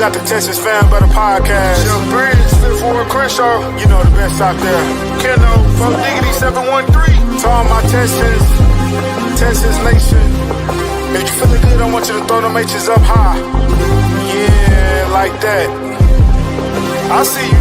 got the Texas Fan Better Podcast. Young Brand, Smith Ward Crenshaw. You know the best out there. Keno, Bo Diggity 713. To all my Texans, Texas Nation. If you feeling good, I want you to throw them H's up high. Yeah, like that. I see you.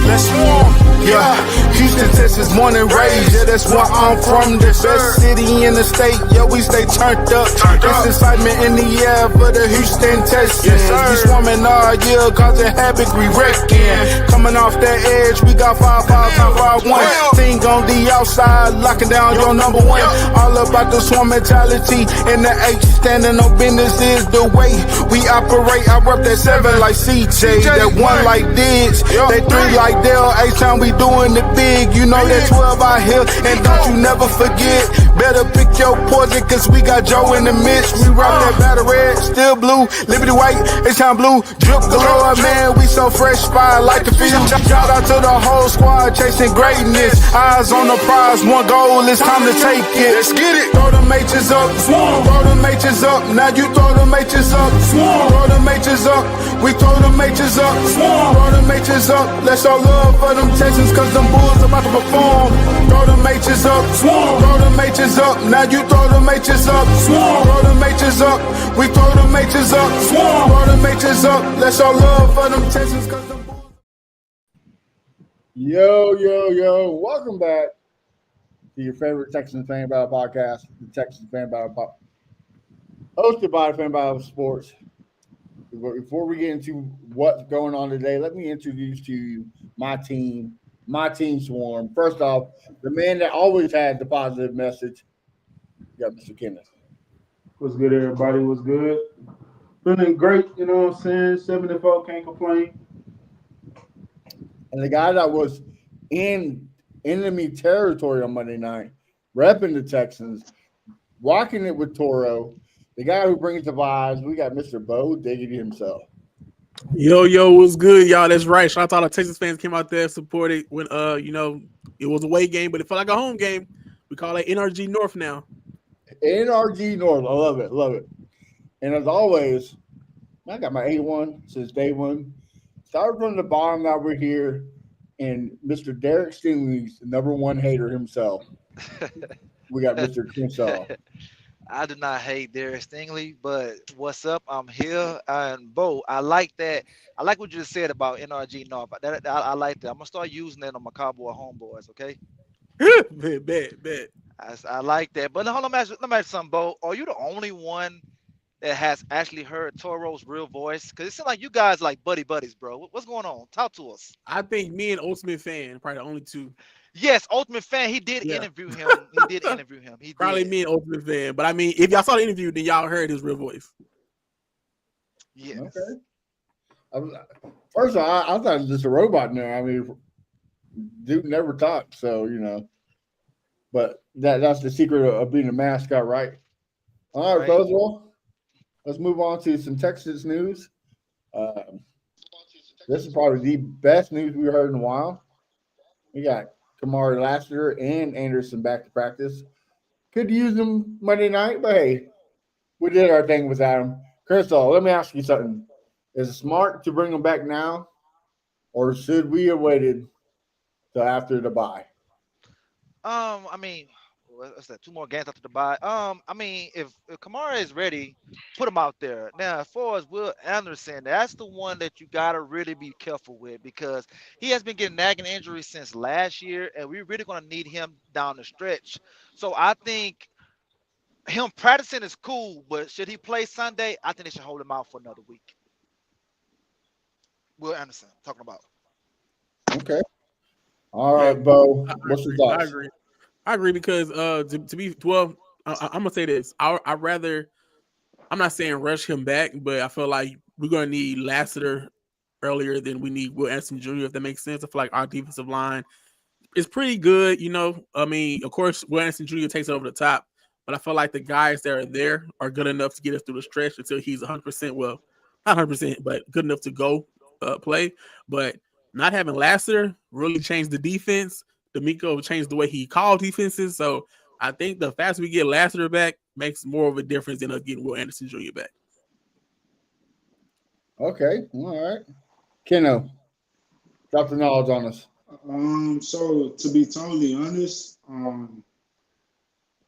Let's swarm. Yeah, Houston, Texas, born and raised. Yeah, that's where I'm from. The best city in the state. Yeah, we stay turned up. There's excitement in the air for the Houston Texans. We swarming all year, causing havoc, we wrecking. Coming off that edge, we got 5-5-5-1. Thing on the outside, locking down your number one. All about the swarm mentality. And the H, standing on business is the way we operate. I rep that 7 like CJ, that 1 like Diggs, that 3 like Dell. H-time we doing it big, you know that 12 out here, and don't you never forget, better pick your poison, cause we got Joe in the midst. We rock that battle red, still blue, Liberty white, H-time blue, drip galore, man, we so fresh, fire like the field. Shout out to the whole squad, chasing greatness, eyes on the prize, one goal, it's time to take it. Let's get it. Throw them H's up, throw them H's up, now you throw them H's up, throw them H's up, we throw them H's up, throw them H's up, let's show love for them Texans, cause them bulls about to perform. Throw them H's up, throw them H's up, now you throw them H's up, throw them H's up, we throw them H's up, throw them H's up, let's show love for them Texans, cause them bulls. Yo, welcome back to your favorite Texans Fan Battle Podcast, the Texans Fan Battle Podcast, hosted by Fan Battle Sports. Before we get into what's going on today, let me introduce to you my team Swarm. First off, the man that always had the positive message, you got Mr. Kenneth. What's good, everybody? What's good? Feeling great, you know what I'm saying? 74, can't complain. And the guy that was in enemy territory on Monday night, repping the Texans, rocking it with Toro, the guy who brings the vibes, we got Mr. Bo Diggity himself. Yo, what's good, y'all? That's right. Shout out to all the Texas fans came out there, supported when it was a away game, but it felt like a home game. We call it NRG North now. NRG North. I love it. And as always, I got my A1 since day one. Started from the bottom, now we're here. And Mr. Derek Stingley's the number one hater himself. We got Mr. Crenshaw. I do not hate Derek Stingley, but what's up? I'm here. And Bo, I like that. I like what you just said about NRG North. I like that. I'm going to start using that on my Cowboy homeboys, okay? Bet. I like that. But hold on, let me ask you something, Bo. Are you the only one that has actually heard Toro's real voice? Because it seems like you guys like buddies, bro. What's going on? Talk to us. I think me and Ultimate Fan, probably the only two. Yes, Ultimate Fan. He did interview him. He probably did. me and Ultimate Fan. But I mean, if y'all saw the interview, then y'all heard his real voice. Yes. Okay. First of all, I thought it was just a robot now. I mean, dude never talked, so you know. But that's the secret of being a mascot, right? All right, fellas. Well, let's move on to some Texas news. This is probably the best news we've heard in a while. We got Kamari Lassiter and Anderson back to practice. Could use them Monday night, but hey, we did our thing without them. Crystal, let me ask you something. Is it smart to bring them back now, or should we have waited till after the bye? I mean, what's that? 2 more games after the bye. I mean, if Kamara is ready, put him out there. Now, as far as Will Anderson, that's the one that you gotta really be careful with because he has been getting nagging injuries since last year, and we're really gonna need him down the stretch. So I think him practicing is cool, but should he play Sunday? I think they should hold him out for another week. Will Anderson, talking about. Okay. All right, Bo. What's your thoughts? I agree because to be I'm gonna say this. I'm not saying rush him back, but I feel like we're gonna need Lassiter earlier than we need Will Anderson Jr. If that makes sense. I feel like our defensive line is pretty good. You know, I mean, of course, Will Anderson Jr. takes it over the top, but I feel like the guys that are there are good enough to get us through the stretch until he's 100%. Well, not 100%, but good enough to go play. But not having Lassiter really changed the defense. D'Amico changed the way he called defenses. So I think the faster we get Lassiter back makes more of a difference than us getting Will Anderson Jr. back. Okay, all right. Keno, drop the knowledge on us. So to be totally honest,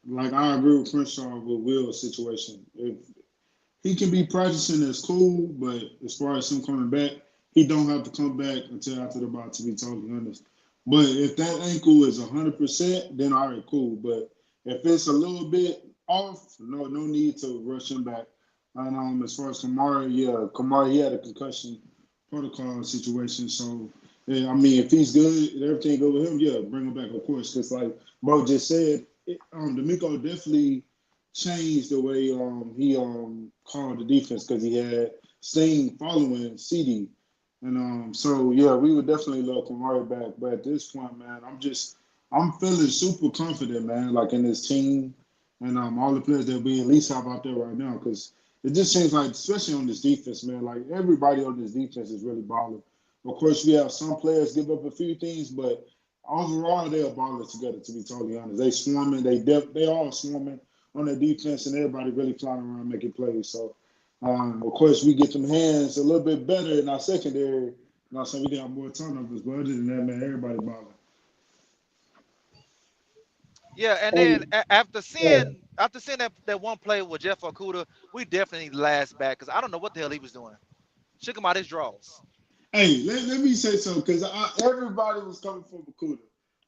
like I agree with Crenshaw with Will's situation. If he can be practicing, it's cool, but as far as him coming back, he don't have to come back until after the bye. To be totally honest, but if that ankle is 100%, then all right, cool. But if it's a little bit off, no need to rush him back. And as far as Kamara, yeah, Kamara he had a concussion protocol situation, so. Yeah, I mean, if he's good and everything good with him, yeah, bring him back, of course. Because like Bo just said, D'Amico definitely changed the way he called the defense because he had Sting following CD, and so yeah, we would definitely love Kamari back. But at this point, man, I'm feeling super confident, man, like in this team and all the players that we at least have out there right now because it just seems like, especially on this defense, man, like everybody on this defense is really balling. Of course, we have some players give up a few things, but overall, they're balling together. To be totally honest, they swarming. They all swarming on the defense, and everybody really flying around making plays. So, of course, we get them hands a little bit better in our secondary. Not saying we got more turnovers, but other than that, man, everybody balling. Yeah, and Hey, then after yeah. seeing that one play with Jeff Okuda, we definitely last back because I don't know what the hell he was doing. Shook him out his drawers. Hey, let me say something because everybody was coming for Bakuda.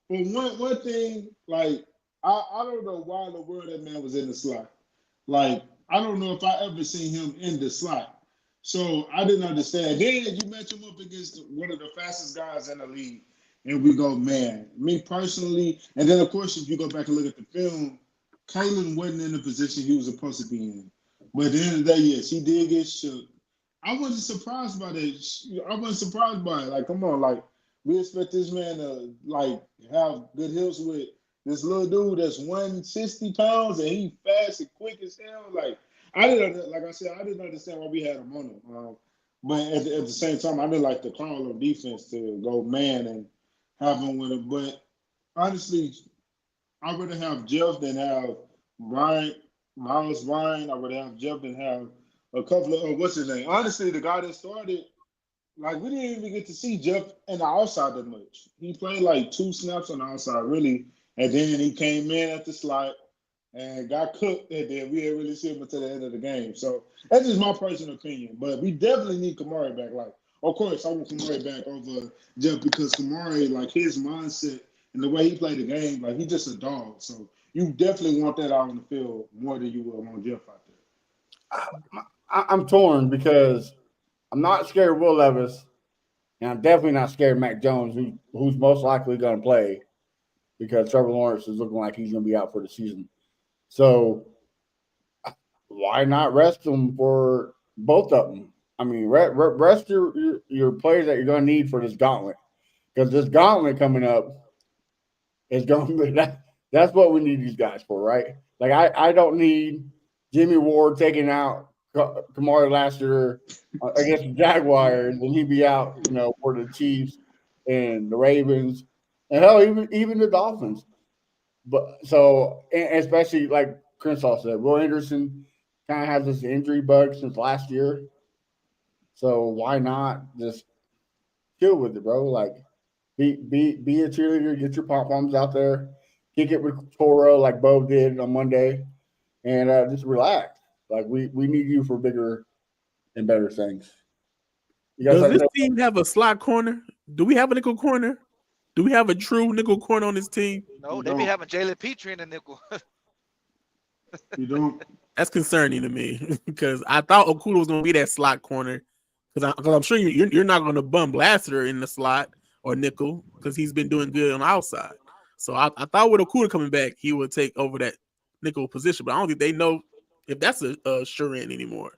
But one thing, like I don't know why in the world that man was in the slot. Like I don't know if I ever seen him in the slot. So I didn't understand. Then you match him up against one of the fastest guys in the league, and we go, man. Me personally, and then of course if you go back and look at the film, Kalen wasn't in the position he was supposed to be in. But at the end of the day, yes, he did get shook. I wasn't surprised by that. I wasn't surprised by it. Like, come on, like we expect this man to like have good hills with this little dude that's 160 pounds and he fast and quick as hell. Like I didn't, like I said, I didn't understand why we had him on him. But at the same time, I didn't like the call of defense to go man and have him with him. But honestly, I'd rather have Jeff than have Brian, Miles Brian. I'd rather have Jeff than have a couple of what's his name? Honestly, the guy that started, like we didn't even get to see Jeff in the outside that much. He played like 2 snaps on the outside, really, and then he came in at the slot and got cooked, and then we didn't really see him until the end of the game. So that's just my personal opinion. But we definitely need Kamari back. Like, of course, I want Kamari back over Jeff because Kamari, like his mindset and the way he played the game, like he's just a dog. So you definitely want that out on the field more than you will want Jeff out there. I'm torn because I'm not scared of Will Levis, and I'm definitely not scared of Mac Jones, who's most likely going to play because Trevor Lawrence is looking like he's going to be out for the season. So why not rest them for both of them? I mean, rest your players that you're going to need for this gauntlet because this gauntlet coming up is going to be that's what we need these guys for, right? Like I don't need Jimmy Ward taking out Kamari last year against the Jaguars, and he'd be out, for the Chiefs and the Ravens, and hell, even the Dolphins. But so, and especially like Crenshaw said, Will Anderson kind of has this injury bug since last year. So why not just chill with it, bro? Like, be a cheerleader, get your pom poms out there, kick it with Toro like Bo did on Monday, and just relax. Like we need you for bigger and better things. You guys Does this know? team have a slot corner? Do we have a nickel corner? Do we have a true nickel corner on this team? No, You they be don't. having Jalen Petrie in the nickel. You don't. That's concerning to me because I thought Okuda was going to be that slot corner because I'm sure you're not going to bum Blaster in the slot or nickel because he's been doing good on the outside. So I thought with Okuda coming back, he would take over that nickel position, but I don't think they know if that's a sure in anymore.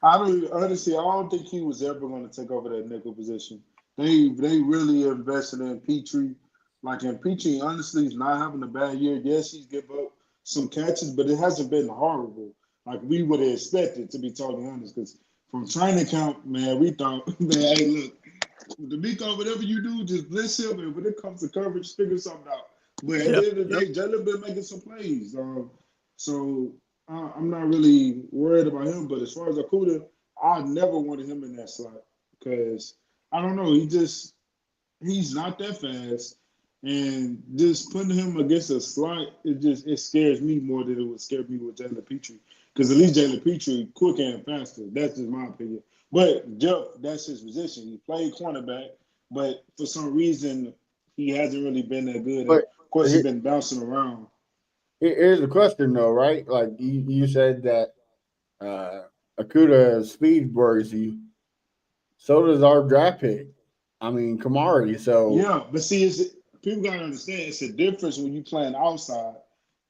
I don't think he was ever going to take over that nickel position. They really invested in Petrie. Like, and Petrie, honestly, is not having a bad year. Yes, he's give up some catches, but it hasn't been horrible like we would have expected, to be totally honest. Because from training camp, man, we thought, man, hey, look, D'Amico, whatever you do, just blitz him, and when it comes to coverage, figure something out. But at the end of the day, Jalen been making some plays. So I'm not really worried about him. But as far as Okuda, I never wanted him in that slot because I don't know. He's not that fast, and just putting him against a slot, it scares me more than it would scare me with Jalen Petrie. Because at least Jalen Petrie quicker and faster. That's just my opinion. But Jeff, that's his position. He played cornerback, but for some reason he hasn't really been that good. And But of course, he's been bouncing around. here's the question, though, right? Like you said that Akuda speed worries you. So does our draft pick. I mean, Kamari. So Yeah, but see, people gotta understand it's a difference when you playing outside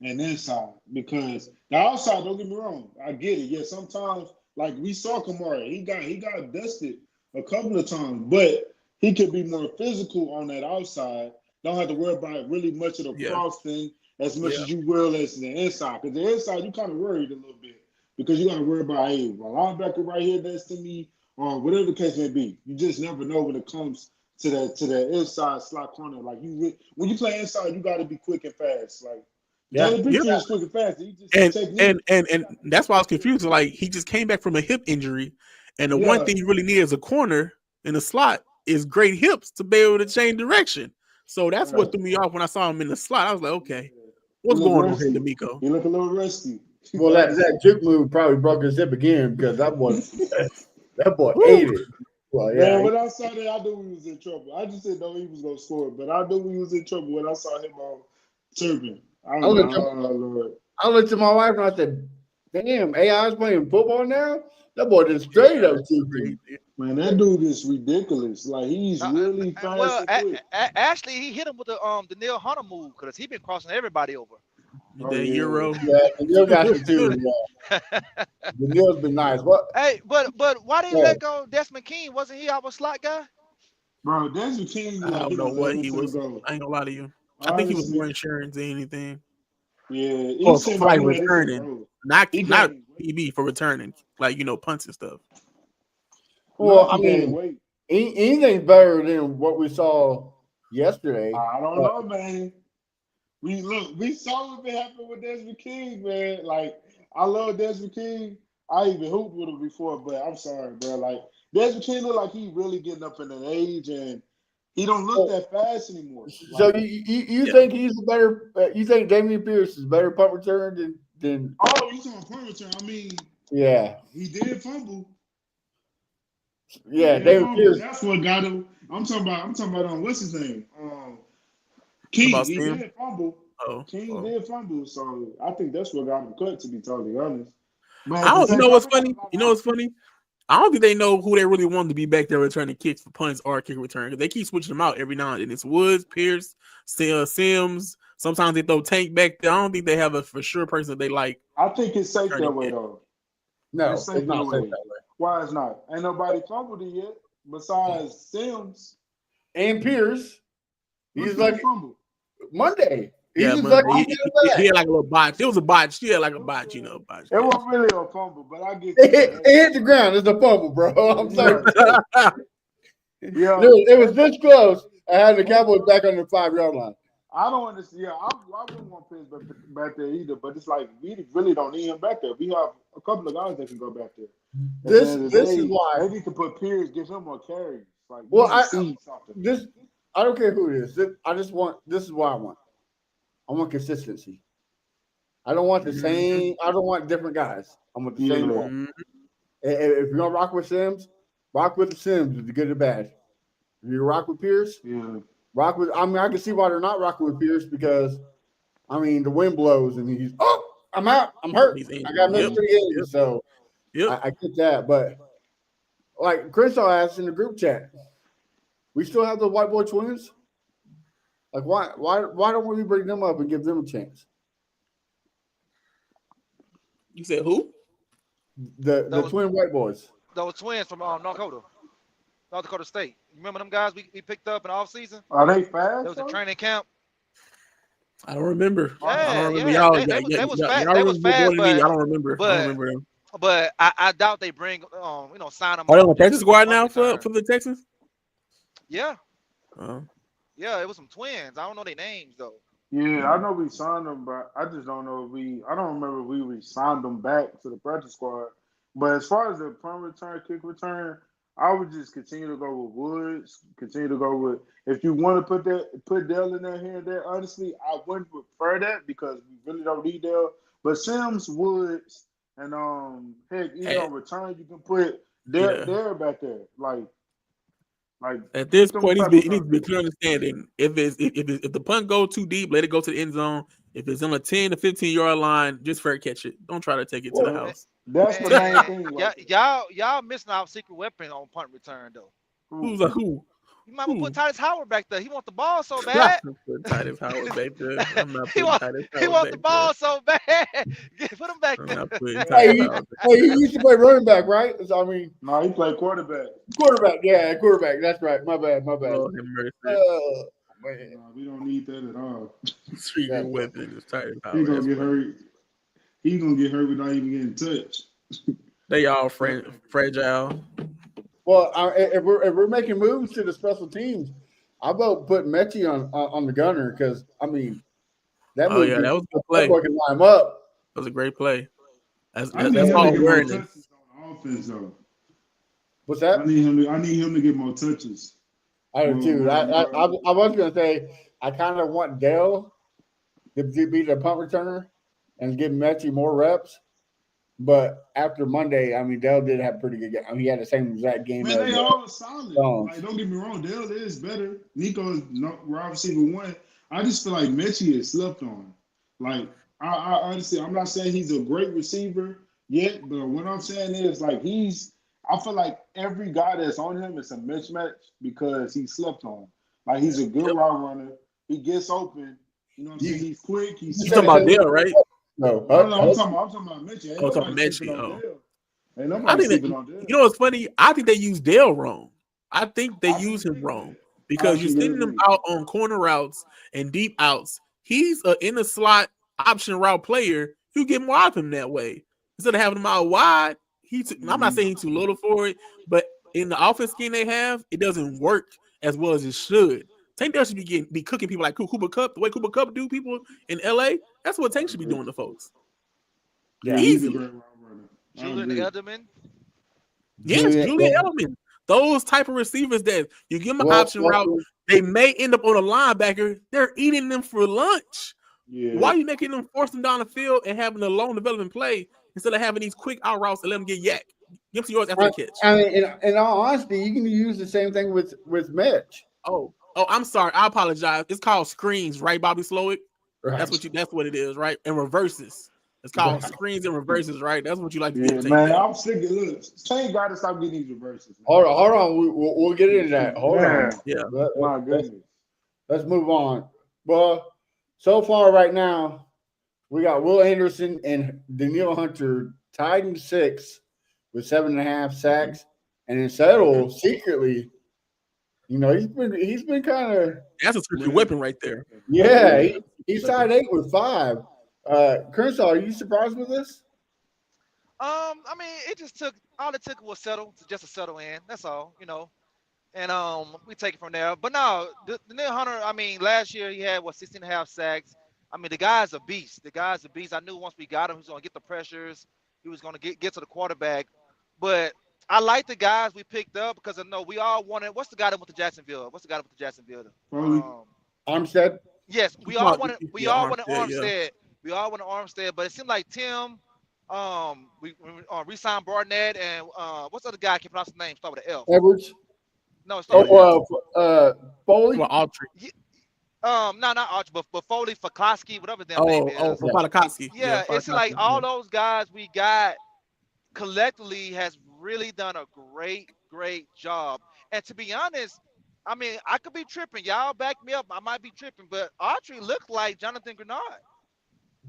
and inside because the outside. Don't get me wrong, I get it. Yeah, sometimes like we saw Kamara, he got dusted a couple of times, but he could be more physical on that outside. Don't have to worry about really much of the frosting as much as you will as the inside. Because the inside you kind of worried a little bit because you got to worry about hey, my linebacker right here next to me or whatever the case may be. You just never know when it comes to the inside slot corner. Like when you play inside, you got to be quick and fast. Like Jalen Petrie is quick and fast. He just and that's why I was confused. Like he just came back from a hip injury, and the one thing you really need as a corner in the slot is great hips to be able to change direction. So that's what threw me off when I saw him in the slot. I was like, okay, what's going on here, D'Amico? He look a little rusty. Well, that juke move probably broke his hip again because that boy ate it. Well, yeah. Man, when I saw that, I knew we was in trouble. I just didn't know he was gonna score, but I knew we was in trouble when I saw him on chirping. I looked at my wife and I said, "Damn, AI is playing football now. That boy just straight up too." Man, that dude is ridiculous. Like he's really fast. Well, actually, he hit him with the Neil Hunter move because he been crossing everybody over. Euro. Yeah, the Neil got you too. Yeah. The Neil's been nice. What? Hey, but why didn't you let go Desmond King? Wasn't he our slot guy? Bro, Desmond King. I don't know what he was. I ain't gonna lie to you. I think he was more insurance than anything. Yeah, for like returning, not PB for returning, like punts and stuff. Well, I mean, anything's better than what we saw yesterday. I don't know, man. We saw what happened with Desmond King, man. Like, I love Desmond King. I even hooped with him before, but I'm sorry, bro. Like, Desmond King look like he really getting up in an age, and he don't look that fast anymore. So you think he's a better? You think Dameon Pierce is better punt return than? Oh, you talking punt return? I mean, yeah, he did fumble. Yeah, Dameon Pierce. That's what got him. I'm talking about what's his name? King. He did fumble. King did fumble. So I think that's what got him cut. To be totally honest. You know what's funny? I don't think they know who they really want to be back there returning kicks for punts or kick return. They keep switching them out every now and then. It's Woods, Pierce, Sims. Sometimes they throw Tank back there. I don't think they have a for sure person that they like. I think it's safe that way, though. No, it's not safe that way. Why it's not? Ain't nobody fumbled it yet besides Sims and Pierce. He's like fumbled Monday. He had like a little botch. It was a botch. He had like a botch, botch. It wasn't really a fumble, but I get it hit the ground. It's a fumble, bro. I'm sorry. It was this close. I had the Cowboys back on the 5-yard line. I don't understand. Yeah, I wouldn't want Pierce back there either, but it's like we really don't need him back there. We have a couple of guys that can go back there. This is why maybe you can put Pierce, give him more carries. Like, I don't care who it is. This is what I want. I want consistency. I don't want the same. I don't want different guys. I want the same one. If you're gonna rock with Sims, rock with the Sims, the good or bad. If you rock with Pierce, rock with. I mean, I can see why they're not rocking with Pierce because, I mean, the wind blows and he's I'm out. I'm hurt. I got missed 3 games, so I get that. But like Crenshaw asked in the group chat, we still have the white boy twins. Like why don't we bring them up and give them a chance? You said who? The twin white boys. Those twins from North Dakota State. You remember them guys we picked up in the offseason? Are they fast? That was a training camp. I don't remember. Yeah, I don't remember y'all. They was fast. They was fast, but I don't remember. I don't remember them. But I doubt they bring sign them. Are they on the practice squad now for the Texans? Yeah. Yeah, it was some twins. I don't know their names though. Yeah, I know we signed them, but I just don't know I don't remember if we signed them back to the practice squad. But as far as the punt return, kick return, I would just continue to go with Woods. Continue to go with if you want to put Dell in there here and there. Honestly, I wouldn't prefer that because we really don't need Dell. But Sims, Woods, and heck, even At, on return, you can put yeah. Dell back there. Like At keep this them point, type it of needs to be content. clear understanding. If the punt go too deep, let it go to the end zone. If it's on a 10 to 15 yard line, just fair catch it. Don't try to take it to the Well, Man, house. That's the main man, thing right there. y'all missing our secret weapon on punt return though. Who's Who? like who? You might want to put Who? Titus Howard back there. He want the ball so I'm bad. putting Titus Howard back there. I'm not he putting want Titus he Howard want back the there. ball so bad. Put him back I'm there. not putting hey, Titus Howard back he used to play running back, right? So, I mean, No, he played quarterback. quarterback. Yeah, quarterback. That's right. My bad. My there. bad. Lord have mercy. Man. No, we don't need that at all. Yeah. Secret weapon is Titus He Howard. gonna That's get funny. hurt. He gonna get hurt without even getting touched. They all But fragile. Well, if we're making moves to the special teams, I vote put Mechie on the gunner because I mean that Oh move yeah, can that was a good that play. boy That can line him up. was a great play. That's I that's, need that's him to all get more awareness. touches on offense, though. What's that? I need him to get more touches. I do too. More. I was gonna say I kind of want Dale to be the punt returner and give Mechie more reps. But after Monday, I mean, Dale did have a pretty good game. I mean, he had the same exact game Man, as they all solid. Like, Jones. don't get me wrong, Dale is better. Nico is wide receiver one. I just feel like Mechie is slept on. Like, I honestly, I'm not saying he's a great receiver yet, but what I'm saying is like I feel like every guy that's on him is a mismatch because he's slept on. Like he's a good Yep. route runner. He gets open. You know what I'm saying? You, He's quick. He's you You talking said smart. about Dale, right? no, No, I'm talking about Mitchell. Ain't Oh, talking nobody about sleeping Mechie. on Oh, Dale. Ain't I nobody think that sleeping on Dale. you know what's funny. I think they use Dale wrong. I think they I actually use him agree with wrong that. I because you're actually sending him agree. out on corner routes and deep outs. He's a in the slot option route player. You get more out of him that way instead of having him out wide. I'm not saying he's too little for it, but in the offense scheme they have, it doesn't work as well as it should. Tank Dell should be cooking people like Cooper Cup, the way Cooper Cup do people in LA. That's what Tank I should be agree. doing to folks. Yeah, yeah, he's a Easily. great route runner. I Julian agree. Edelman. Yes, Julian. Julian Edelman. Those type of receivers that you give them an Well, option route, they may end up on a linebacker. They're eating them for lunch. Yeah. Why are you making them force them down the field and having a long development play instead of having these quick out routes and let them get yak? Give them some yards after the catch. I mean, in all honesty, you can use the same thing with Mitch. Oh, I'm sorry. I apologize. It's called screens, right, Bobby Slowick? Right. That's what it is, right? And reverses. It's called screens and reverses, right? That's what you like to Yeah, get Tank man. down. I'm sick of look. Tank got to stop getting these reverses. Man. Hold on. We'll get into that. Hold on. Man, Yeah. my goodness. Let's move on. Well, so far right now, we got Will Anderson and Daniil Hunter tied in 6 with 7.5 sacks, and then Settle secretly, you know, he's been kind of That's a secret weapon right there. he's tied 8 with 5. Crenshaw, are you surprised with this? I mean, it took was just to settle in. That's all, you know. And we take it from there. But no, the Neil Hunter, I mean, last year he had 16 and a half sacks. I mean, the guy's a beast. I knew once we got him, he was gonna get the pressures. He was gonna get to the quarterback. But I like the guys we picked up because I know we all wanted. What's the guy that went to Jacksonville? Probably. Armstead? Yes, we all wanted Yeah. Armstead. We all wanted Armstead, but it seemed like Tim. We re-signed Barnett and what's the other guy? I can't pronounce his name. Start with an F. Edwards? No, it start with an F. Foley? Well, Altry. No, not Arch, but Foley, Fakowski, whatever their name is. For Palakowski. Yeah, it's like all those guys we got collectively has really done a great job. And to be honest, I mean, I could be tripping. Y'all back me up. I might be tripping, but Autry looked like Jonathan Grenard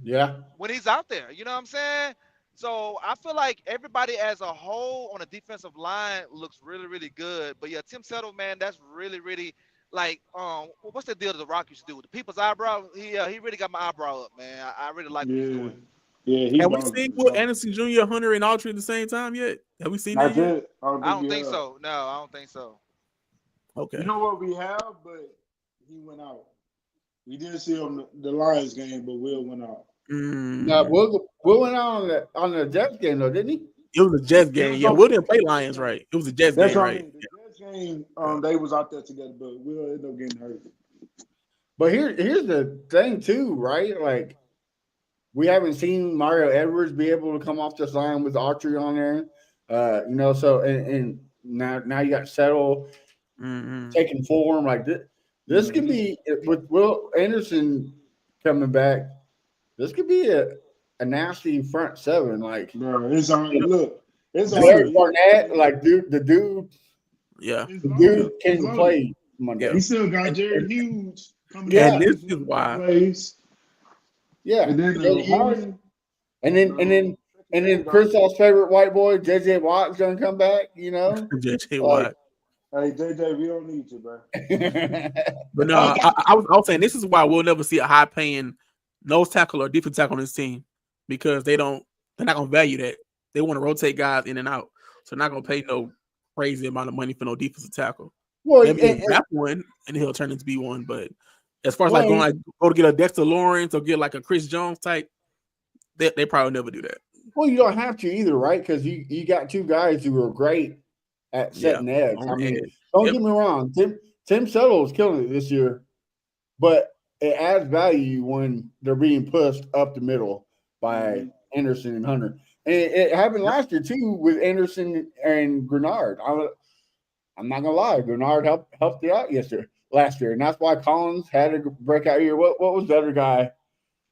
Yeah. when he's out there. You know what I'm saying? So I feel like everybody as a whole on the defensive line looks really good. But yeah, Tim Settle, man, that's really like what's the deal that the Rock used to do with the people's eyebrow? He really got my eyebrow up, man. I really like what he's Yeah. doing. Yeah, he Have we balling. seen Will Anderson Jr., Hunter, and Altry at the same time yet? Have we seen Not that yet? yet. I don't think so. No, I don't think so. Okay. You know what we have, but he went out. We didn't see him the Lions game, but Will went out. Now, Will went out on the Jets game, though, didn't he? It was a Jets game. Yeah, Will didn't play Lions right. It was a Jets That's game, what I right? mean. The Jets game, they was out there together, but Will ended up getting hurt. But here's the thing too, right? Like we haven't seen Mario Edwards be able to come off this line with Autry on there. So and now you got Settle taking form. Like this could be with Will Anderson coming back. This could be a nasty front seven. Like Bro, it's on. Look, it's Derek on. Barnett. Like the dude Yeah. can play Monday. He still got Jared Hughes coming. Yeah. And this is why. Plays. Yeah, And then Harden. And then Christop's favorite white boy, JJ Watt's gonna come back, JJ Watt. Hey JJ, we don't need you, bro. But no, I was saying this is why we'll never see a high paying nose tackle or defensive tackle on this team because they're not gonna value that. They want to rotate guys in and out. So they're not gonna pay no crazy amount of money for no defensive tackle. Well, maybe he'll draft one and he'll turn into be one, but as far as go to get a Dexter Lawrence or get like a Chris Jones type, they probably never do that. Well, you don't have to either, right? Because you got two guys who are great at setting edge. I mean, don't get me wrong. Tim Settle is killing it this year, but it adds value when they're being pushed up the middle by Anderson and Hunter. And it happened last year too with Anderson and Grenard. I'm not gonna lie, Grenard helped you out last year, and that's why Collins had a breakout year. What was the other guy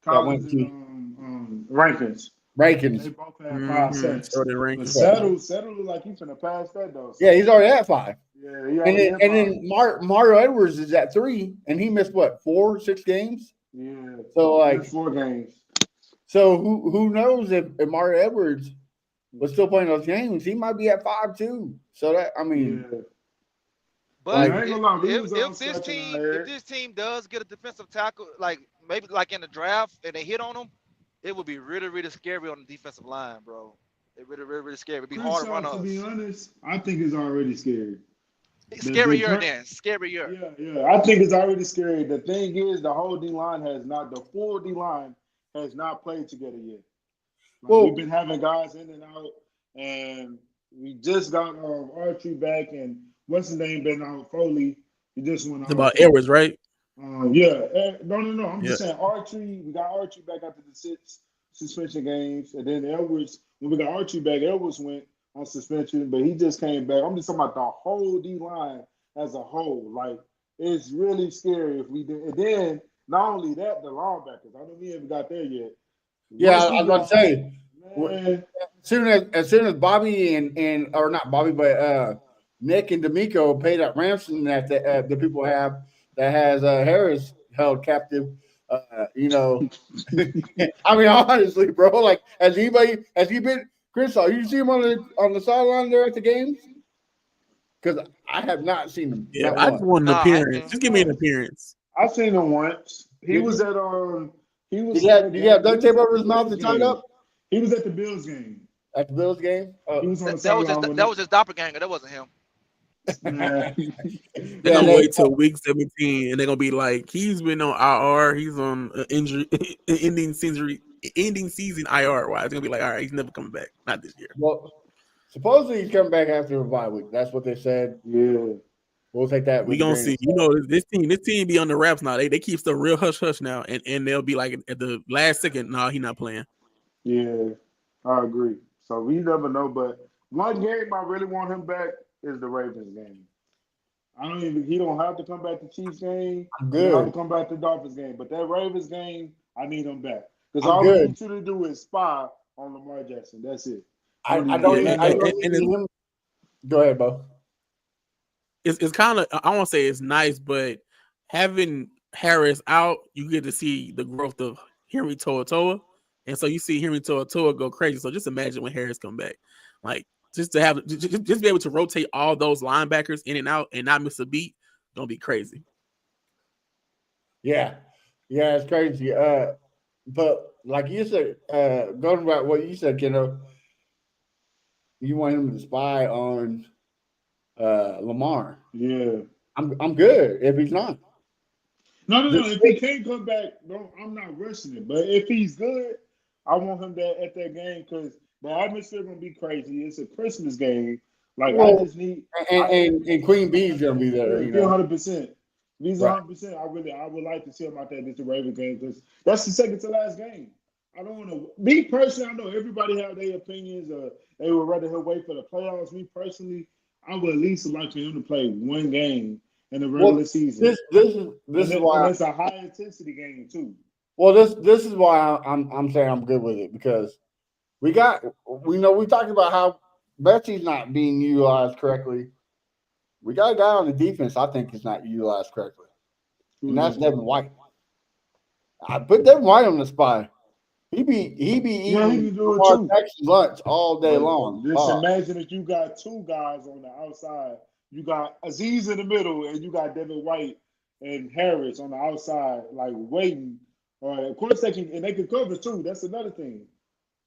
Collins that went to Rankins? Rankins. They both had 5 sacks. But Settle look like he's finna pass that though. Yeah, he's already at 5. Yeah, and then Mario Edwards is at 3, and he missed what 4-6 games. Yeah. So like 4 games. So who knows if Mario Edwards was still playing those games, he might be at 5 too. So that But like, if this team does get a defensive tackle, like maybe like in the draft, and they hit on them, it would be really, really scary on the defensive line, bro. It really, really, really scary. It'd be hard to run us. To be honest, I think it's already scary. Scarier. Yeah. I think it's already scary. The thing is, the whole the full D line has not played together yet. We've been having guys in and out, and we just got Archie back, and what's his name been out? Foley. He just went out. It's about Edwards, right? No. I'm just saying Archie. We got Archie back after the 6 suspension games, and then Edwards. When we got Archie back, Edwards went on suspension, but he just came back. I'm just talking about the whole D line as a whole. Like it's really scary if we did. And then not only that, the linebackers. I don't even got there yet. Yeah, I was about to say. As soon as Bobby and or not Bobby, but Nick and D'Amico pay that ransom that the people have that has Harris held captive. I mean, honestly, bro, like has he been Chris? You see him on the sideline there at the games? Because I have not seen him. Yeah, I just want an appearance. Just give me an appearance. I've seen him once. He was at He was. Did he have duct tape over his mouth and tied up? He was at the Bills game. At the Bills game? He was on that was his doppelganger. That wasn't him. They're gonna wait till week 17, and they're gonna be like, he's been on IR. He's on injury, ending season IR. Why? It's gonna be like, all right, he's never coming back. Not this year. Well, supposedly he's coming back after a bye week. That's what they said. Yeah. We'll take that. We gonna see. This team be on the wraps now. They keep stuff real hush now, and they'll be like at the last second, no, he's not playing. Yeah, I agree. So we never know, but one game I really want him back is the Ravens game. He don't have to come back to Chiefs game. I'm good. He don't have to come back to Dolphins game. But that Ravens game, I need him back. Because all I need you to do is spy on Lamar Jackson. That's it. I don't need him. Go ahead, Bo. It's kind of, I won't say it's nice, but having Harris out, you get to see the growth of Henry To'oTo'o. And so you see Henry To'oTo'o go crazy. So just imagine when Harris come back. Like, just to be able to rotate all those linebackers in and out and not miss a beat, gonna be crazy. Yeah, it's crazy. But like you said, going about what you said, Keno, you want him to spy on Lamar. Yeah, I'm good if he's not. No. If he can't come back, I'm not rushing it. But if he's good, I want him at that game because The atmosphere gonna be crazy. It's a Christmas game. Like I Well, just need and Queen Bee's gonna be there. yeah, 100%. He's Right. 100%. I would like to see him out there this the Ravens game because that's the second to last game. I don't want to. Me personally, I know everybody have their opinions. They would rather him wait for the playoffs. Me personally, I would at least like for him to play one game in the regular Well, season, this is and why. it's a high intensity game too. Well, this is why I'm saying I'm good with it because we talked about how Betsy's not being utilized correctly. We got a guy on the defense I think is not utilized correctly, and that's Devin White. I put Devin White on the spot. He be Yeah, he eating can do it Lamar too. Jackson lunch all day But long. just imagine if you got two guys on the outside. You got Aziz in the middle, and you got Devin White and Harris on the outside, like waiting. Of course, they can cover too. That's another thing.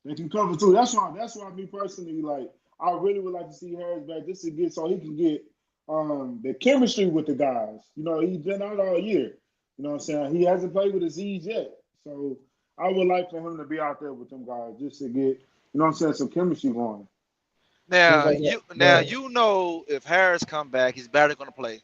They can cover too. That's why me personally, like, I really would like to see Harris back just to get so he can get the chemistry with the guys. You know, he's been out all year. You know what I'm saying? He hasn't played with Aziz yet. So I would like for him to be out there with them guys just to get, you know what I'm saying, some chemistry going. Now Yeah. you know if Harris come back, he's barely gonna play.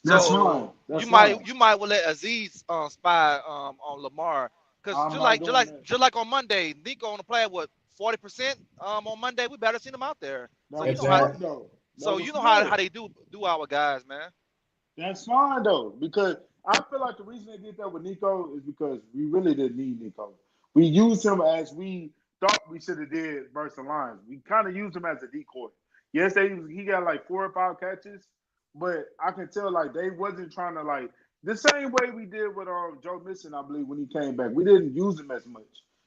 That's So fine. That's you fine. might well let Aziz spy on Lamar because I'm not doing that. just like on Monday, Nico on the play at what 40% on Monday. We better seen him out there. That So you was know how smart though. That was how smart. they do our guys, man. That's fine though, because I feel like the reason they did that with Nico is because we really didn't need Nico. We used him as we thought we should have did versus the Lions. We kind of used him as a decoy. Yes, he got like 4 or 5 catches, but I can tell like they wasn't trying to like the same way we did with Joe Mixon, I believe, when he came back. We didn't use him as much.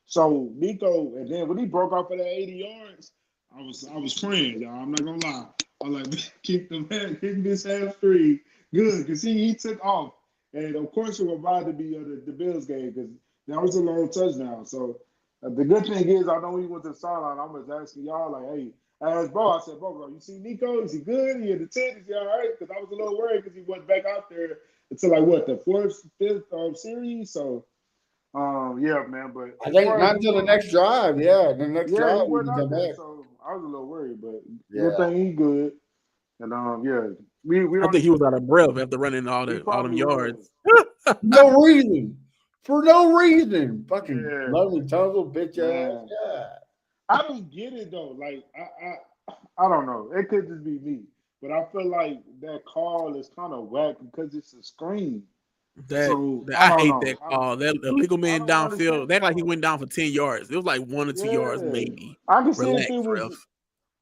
So Nico, and then when he broke off for that 80 yards, I was praying, y'all. I'm not gonna lie. I was like, keep this half free. Good, because he took off. And of course, it reminded me of the Bills game because that was a long touchdown. So the good thing is, I know he went to the sideline. I was asking y'all, like, hey, I asked Bo, I said, bro, you see Nico? Is he good? He in the tent? Is he all right? Because I was a little worried because he wasn't back out there until, like, what, the fifth series? So, yeah, man. But I as think far not as until the Nico, next drive. Yeah, the next yeah, drive he we wasn't can out come there. back. So I was a little worried. But good Yeah. thing he good. And, yeah, we I don't think he even was out of breath after running he all them probably was. yards. No reason. For no reason. Fucking Yeah, lonely tunnel, bitch ass. man. Yeah. I don't get it though. Like I don't know. It could just be me, but I feel like that call is kind of whack because it's a screen. So I I don't hate know. that call. That illegal I man don't understand downfield. the That like he call. went down for 10 yards. It was like 1 or 2 yards Yeah, maybe. I can see if Relax, it was. ref.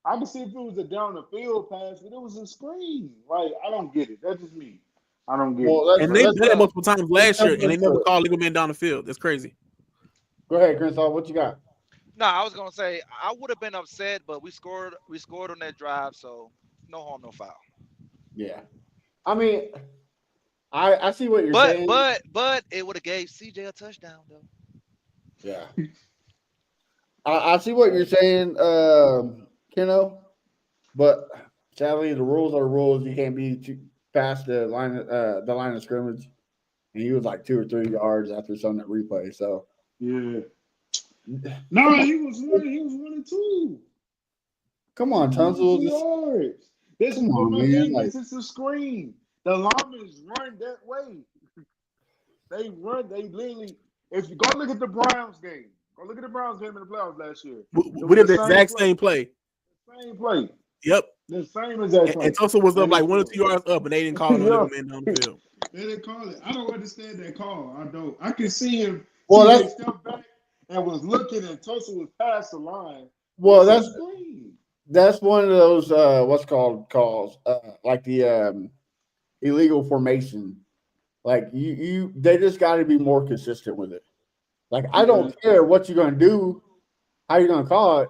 I can see if it was a down the field pass, but it was a screen. Like I don't get it. That's just me. I don't get it. Well, And But they've done that multiple times let's last year, jump and they never into it. called legal man down the field. That's crazy. Go ahead, Chris. What you got? No, I was gonna say I would have been upset, but we scored on that drive, so no harm, no foul. Yeah. I mean, I see what you're But saying. but it would have gave CJ a touchdown though. Yeah. I see what you're saying, Keno, but sadly the rules are rules. You can't be too past the line of scrimmage. And he was like 2 or 3 yards after some that replay. So yeah, come no, on, he was one. He was 1 and 2. come on, One and Tunsil. 2 yards. Come But on, my man. thing Like, is, it's a screen. The linemen run that way. They run. They literally. If you go look at the Browns game, go look at the Browns game in the playoffs last year. We did the exact same play. Same play. Yep. The same exact play. And Tulsa was up And like it's 1 or 2 yards up, and they didn't call no yeah. legal man down the field. They didn't call it. I don't understand that call. I don't. I can see him. well, They that's stepped back and was looking, and Tulsa was past the line. well, It's a screen. that's one of those what's called calls like the illegal formation. Like they just got to be more consistent with it. Like I don't care what you're gonna do, how you're gonna call it.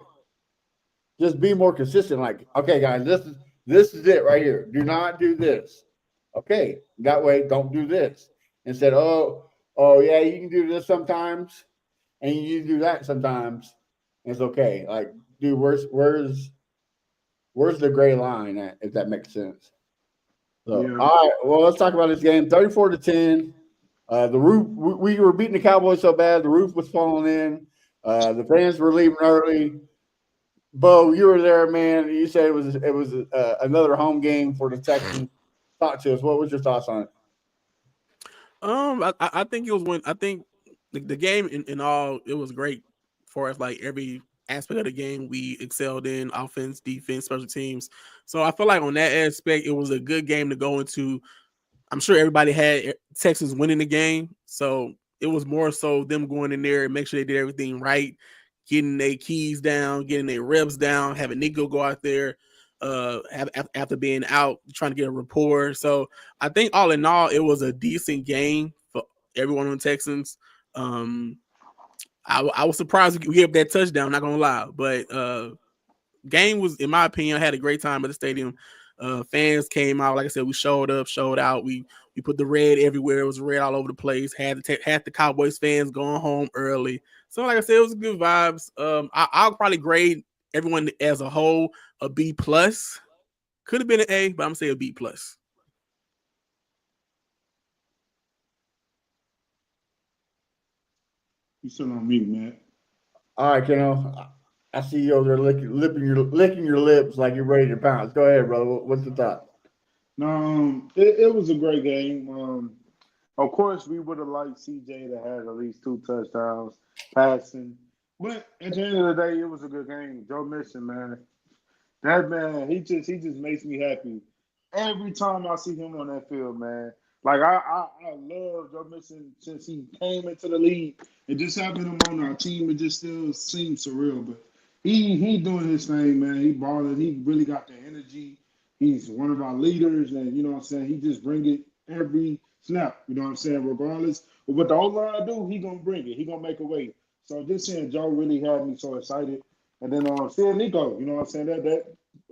Just be more consistent. Like, okay, guys, this is it right here. Do not do this. Okay, that way, don't do this. Instead, oh yeah, you can do this sometimes, and you do that sometimes. It's okay. Like, dude, where's the gray line at? If that makes sense. So, Yeah. all right. Well, let's talk about this game. 34-10. The roof. We were beating the Cowboys so bad, the roof was falling in. The fans were leaving early. Bo, you were there, man. You said it was another home game for the Texans. Talk to us. What was your thoughts on it? I think it was when I think the game in all it was great for us. Like every aspect of the game, we excelled in offense, defense, special teams. So I feel like on that aspect, it was a good game to go into. I'm sure everybody had Texans winning the game, so it was more so them going in there and make sure they did everything right, getting their keys down, getting their reps down, having Nico go out there after being out, trying to get a rapport. So I think all in all, it was a decent game for everyone on the Texans. I was surprised we gave that touchdown, not gonna lie, but game was, in my opinion, I had a great time at the stadium. Fans came out, like I said, we showed up, showed out. We put the red everywhere. It was red all over the place. Had the Cowboys fans going home early. So, like I said, it was good vibes. I'll probably grade everyone as a whole a B plus. Could have been an A, but I'm gonna say a B plus. You still on mute, man. All right, Keno. I see you over there licking your lips like you're ready to pounce. Go ahead, brother. What's the thought? No, it was a great game. Of course, we would have liked CJ to have at least 2 touchdowns passing, but at the end of the day, it was a good game. Joe Mixon, man, that man, he just makes me happy every time I see him on that field, man. Like I love Joe Mixon since he came into the league. And just having him on our team, it just still seems surreal. But he doing his thing, man. He balling. He really got the energy. He's one of our leaders, and you know what I'm saying. He just bring it every snap. You know what I'm saying. Regardless of what the O line do, he gonna bring it. He gonna make a way. So just seeing Joe really had me so excited. And then seeing Nico, you know what I'm saying. That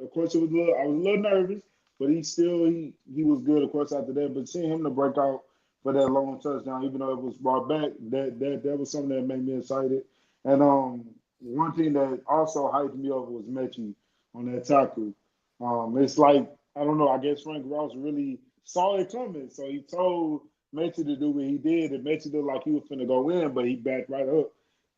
of course it was I was a little nervous, but he was good, of course, after that. But seeing him to break out for that long touchdown, even though it was brought back, that was something that made me excited. And one thing that also hyped me over was Mechie on that tackle. It's like, I don't know, I guess Frank Ross really saw it coming. So he told Mechie to do what he did, and Mechie looked like he was finna go in, but he backed right up,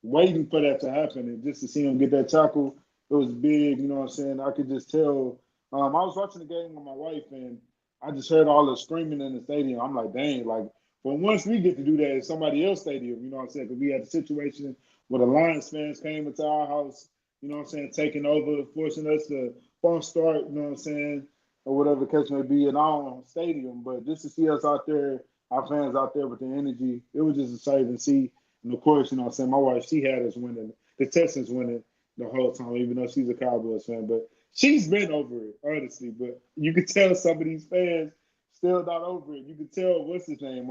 waiting for that to happen. And just to see him get that tackle, it was big, you know what I'm saying? I could just tell. I was watching the game with my wife, and I just heard all the screaming in the stadium. I'm like, dang, like, but once we get to do that in somebody else's stadium, you know what I'm saying? Because we had a situation where the Lions fans came into our house, you know what I'm saying, taking over, forcing us to false start, you know what I'm saying, or whatever the case may be in our own stadium. But just to see us out there, our fans out there with the energy, it was just exciting to see. And of course, you know what I'm saying, my wife, she had us winning, the Texans winning the whole time, even though she's a Cowboys fan. But she's been over it, honestly. But you could tell some of these fans still not over it. You could tell what's his name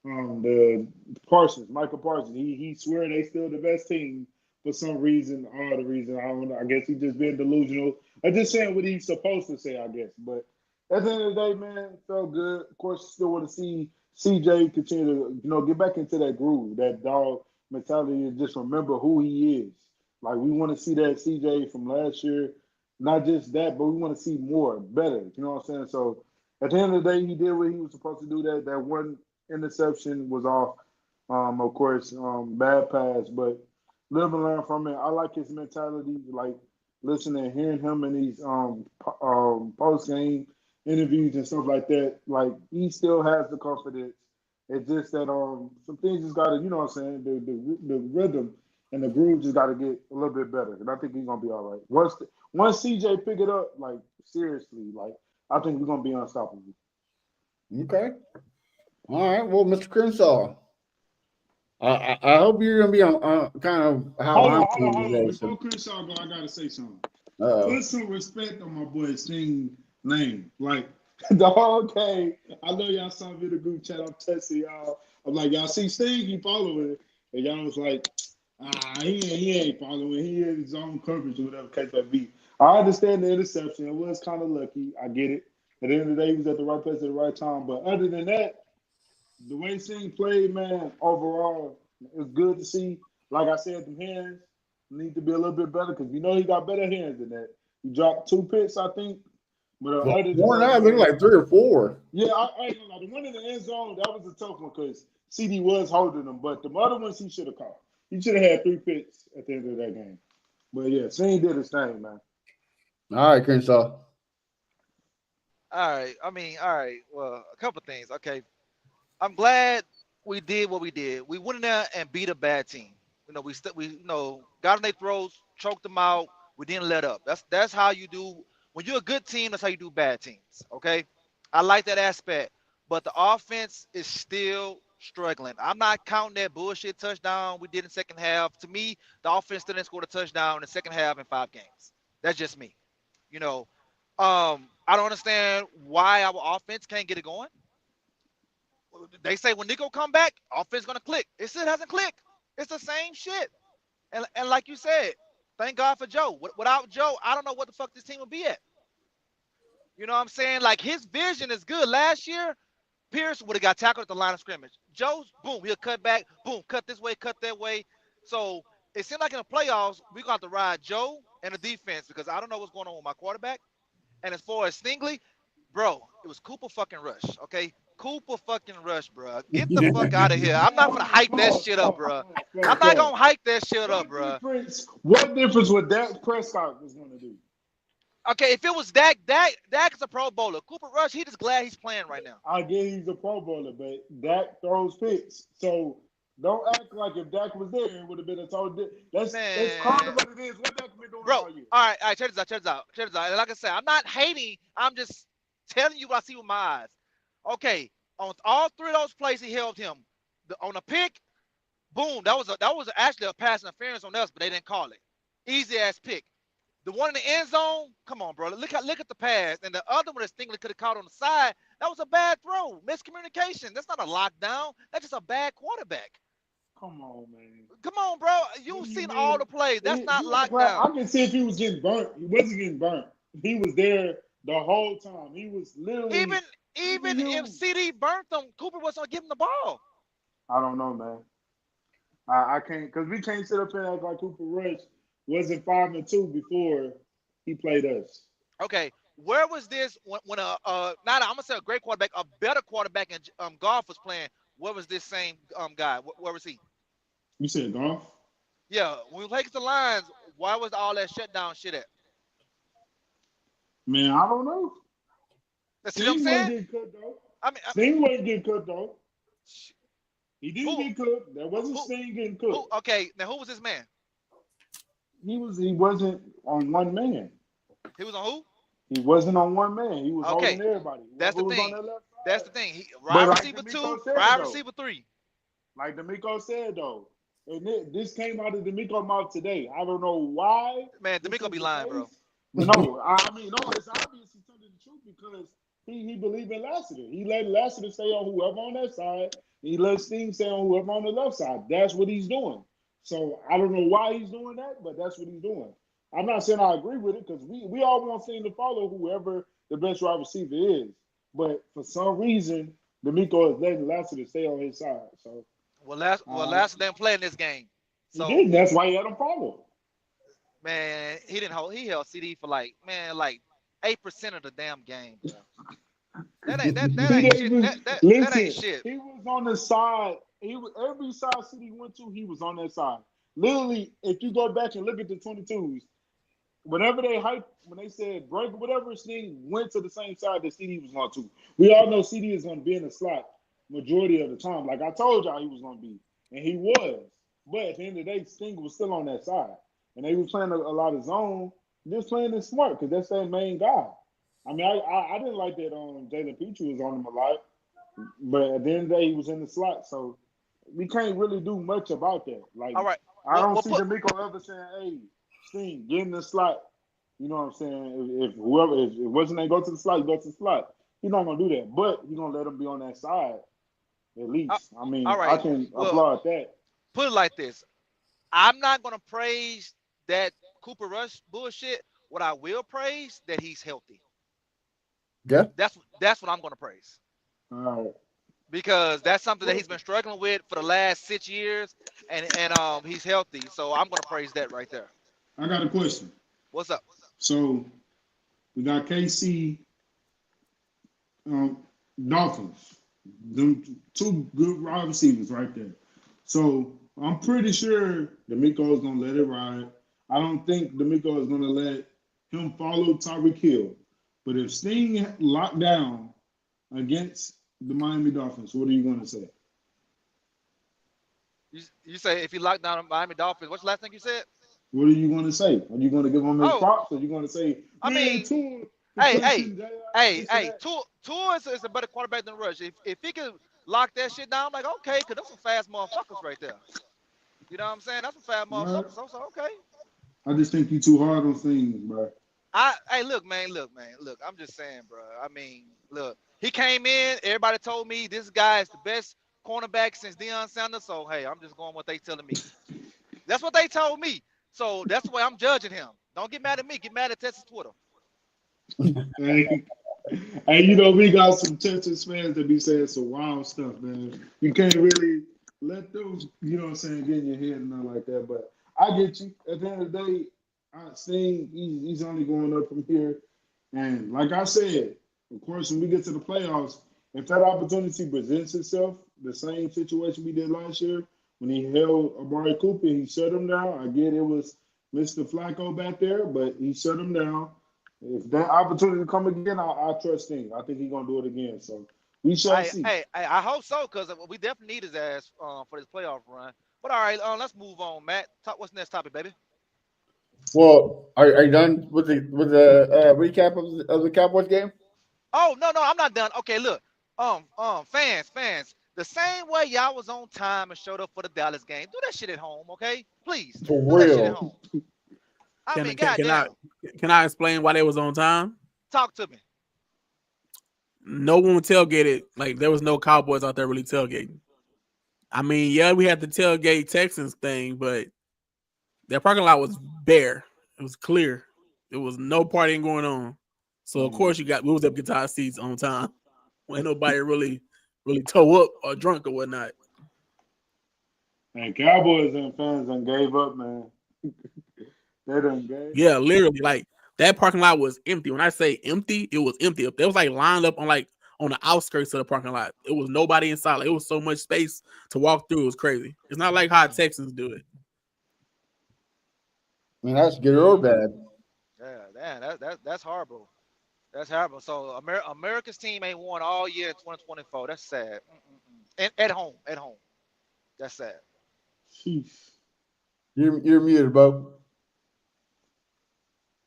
the Parsons, Michael Parsons. He swear they still the best team for some reason, all the reason. I don't know. I guess he just being delusional. I'm just saying what he's supposed to say, I guess. But at the end of the day, man, it felt good. Of course, still want to see CJ continue to, get back into that groove, that dog mentality, and just remember who he is. Like, we want to see that CJ from last year. Not just that, but we want to see more, better. You know what I'm saying? So at the end of the day, he did what he was supposed to do. That one interception was off, of course, bad pass, but live and learn from it. I like his mentality, like listening, hearing him in these post game interviews and stuff like that. Like, he still has the confidence. It's just that some things just gotta, you know what I'm saying, the rhythm and the groove just gotta get a little bit better. And I think he's gonna be all right. Once CJ pick it up, like, seriously, like, I think we're gonna be unstoppable. Okay. All right. Well, Mr. Crenshaw, I hope you're gonna be on kind of how I'm feeling today. Before Crenshaw go, I gotta say something. Uh-oh. Put some respect on my boy Sting's name. Like, the whole game, I know y'all saw me in the group chat. I'm testing y'all. I'm like, y'all see Sting, he following it. And y'all was like, he ain't following. He in his own coverage or whatever case may be. I understand the interception. It was kind of lucky. I get it. At the end of the day, he was at the right place at the right time. But other than that, the way Sting played, man, overall, it was good to see. Like I said, the hands need to be a little bit better because we know he got better hands than that. He dropped 2 picks, I think. But other than More than that, that, look like 3 or 4. yeah, I ain't gonna lie. The one in the end zone, that was a tough one because CD was holding him. But the other ones he should have caught. He should have had 3 picks at the end of that game. But yeah, Steen did his thing, man. All right, Crenshaw. All right. I mean, all right. Well, a couple things. Okay. I'm glad we did what we did. We went in there and beat a bad team. We got on their throats, choked them out. We didn't let up. That's how you do when you're a good team. That's how you do bad teams. Okay, I like that aspect, but the offense is still struggling. I'm not counting that bullshit touchdown we did in the second half. To me, the offense still didn't score a touchdown in the second half in 5 games. That's just me. You know, I don't understand why our offense can't get it going. They say when Nico come back, offense gonna click. It still hasn't clicked. It's the same shit. And like you said, thank God for Joe. Without Joe, I don't know what the fuck this team would be at. You know what I'm saying? Like his vision is good. Last year, Pierce would have got tackled at the line of scrimmage. Joe's boom, he'll cut back, boom, cut this way, cut that way. So it seems like in the playoffs, we're gonna have to ride Joe and the defense because I don't know what's going on with my quarterback. And as far as Stingley, bro, it was Cooper fucking Rush, okay? Cooper fucking Rush, bro. Get the fuck out of here. I'm not gonna hype that shit up, bro. I'm not gonna hype that shit up, bro. What difference would Dak Prescott was gonna do? Okay, if it was Dak is a Pro Bowler. Cooper Rush, he just glad he's playing right now. I get he's a Pro Bowler, but Dak throws picks. So don't act like if Dak was there, it would have been a total different. That's kind of what it is. What Dak been doing all year. All right, check this out. And like I said, I'm not hating. I'm just telling you what I see with my eyes. Okay, on all 3 of those plays, he held him. On a pick, boom, that was actually a pass interference on us, but they didn't call it. Easy ass pick. The one in the end zone, come on, bro. Look at the pass. And the other one that Stingley could have caught on the side, that was a bad throw. Miscommunication. That's not a lockdown. That's just a bad quarterback. Come on, man. Come on, bro. You've seen all the plays. That's not lockdown. I can see if he was getting burnt. He wasn't getting burnt. He was there the whole time. He was literally even if CD burnt them, Cooper wasn't gonna give him the ball. I don't know, man. I can't because we can't sit up here and act like Cooper Rush wasn't 5-2 before he played us. Okay, where was this when I'm gonna say a great quarterback, a better quarterback in golf was playing? Where was this same guy? Where was he? You said golf? Yeah, when we played the Lions, why was all that shutdown shit at? Man, I don't know. See what I'm saying? Getting cooked, though. Sting wasn't getting cooked though. He didn't get cooked. There wasn't Sting getting cooked. Okay, now who was this man? He wasn't on one man. He was on who? He wasn't on one man. He was holding everybody. That's the thing. That's the thing. Receiver 2, receiver 3. Like D'Amico said though, and this came out of D'Amico mouth today. I don't know why. Man, D'Amico be lying, bro. No, I mean, no, it's obvious he's telling the truth because he believed in Lassiter. He let Lassiter stay on whoever on that side. He let Sting stay on whoever on the left side. That's what he's doing. So I don't know why he's doing that, but that's what he's doing. I'm not saying I agree with it because we all want Sting to follow whoever the best wide receiver is. But for some reason, D'Amico is letting Lassiter stay on his side. So Lassiter didn't play in this game. So he didn't. That's why he had him follow. Man, he held CD for like 8% of the damn game. Bro. That ain't shit. That ain't shit. He was on the side. Every side CD went to, he was on that side. Literally, if you go back and look at the 22s, whenever they when they said break whatever, Sting went to the same side that CD was going to. We all know CD is going to be in the slot majority of the time. Like I told y'all he was going to be. And he was. But at the end of the day, Sting was still on that side. And they were playing a lot of zone, just playing it smart because that's their main guy. I mean, I didn't like that Jalen Petrie was on him a lot, but at the end of the day, he was in the slot, so we can't really do much about that. Like, all right. I don't see D'Amico ever saying, "Hey, Sting, get in the slot." You know what I'm saying? If it wasn't they go to the slot, go to the slot. He's not gonna do that, but he's gonna let him be on that side at least. I mean, I can applaud that. Put it like this: I'm not gonna praise that Cooper Rush bullshit. What I will praise that he's healthy. Yeah, that's what I'm gonna praise. All right. Because that's something that he's been struggling with for the last 6 years, and he's healthy. So I'm gonna praise that right there. I got a question. What's up? So we got KC, Dolphins, them 2 good wide receivers right there. So I'm pretty sure D'Amico is gonna let it ride. I don't think D'Amico is gonna let him follow Tyreek Hill. But if Sting locked down against the Miami Dolphins, what are you gonna say? You say if he locked down Miami Dolphins, what's the last thing you said? What are you gonna say? Are you gonna give him his Oh, props? Or are you gonna say, I man, mean, Tua, the hey, hey, Clemson, J.I., this and hey, that? Tua is a better quarterback than Rush. If he could lock that shit down, I'm like, okay, because those some fast motherfuckers right there. You know what I'm saying? That's some fast Right? motherfuckers. So okay. I just think you too hard on things, bro. Hey, look, man. Look, I'm just saying, bro. I mean, look, he came in. Everybody told me this guy is the best cornerback since Deion Sanders. So hey, I'm just going what they telling me. That's what they told me. So that's the way I'm judging him. Don't get mad at me. Get mad at Texas Twitter. Hey, hey, you know, we got some Texas fans that be saying some wild stuff, man. You can't really let those, you know what I'm saying, get in your head and nothing like that. But I get you. At the end of the day, I think he's only going up from here. And like I said, of course, when we get to the playoffs, if that opportunity presents itself, the same situation we did last year, when he held Amari Cooper, he shut him down. I get it was Mr. Flacco back there, but he shut him down. If that opportunity come again, I trust him. I think he's gonna do it again. So we shall see. I hope so because we definitely need his ass for this playoff run. But all right, let's move on, Matt. What's the next topic, baby? Well, are you done with the recap of the Cowboys game? Oh no, I'm not done. Okay, look, fans, the same way y'all was on time and showed up for the Dallas game, do that shit at home, okay? Please For do that shit at real. home. I Can mean, can can I goddamn, can I explain why they was on time? talk to me. No one tailgated. Like there was no Cowboys out there really tailgating. I mean, yeah, we had the tailgate Texans thing, but their parking lot was bare. It was clear. There was no partying going on. So of course we was up guitar seats on time. When nobody really toe up or drunk or whatnot. And Cowboys and fans done gave up, man. They done gave. Yeah, literally, like that parking lot was empty. When I say empty, it was empty. There was like lined up on the outskirts of the parking lot. It was nobody inside. Like, it was so much space to walk through. It was crazy. It's not like how Texans do it. I mean, that's good or bad. Yeah, damn, that's horrible. That's horrible. So America's team ain't won all year in 2024. That's sad. And at home. That's sad. Sheesh. You're muted, Bo.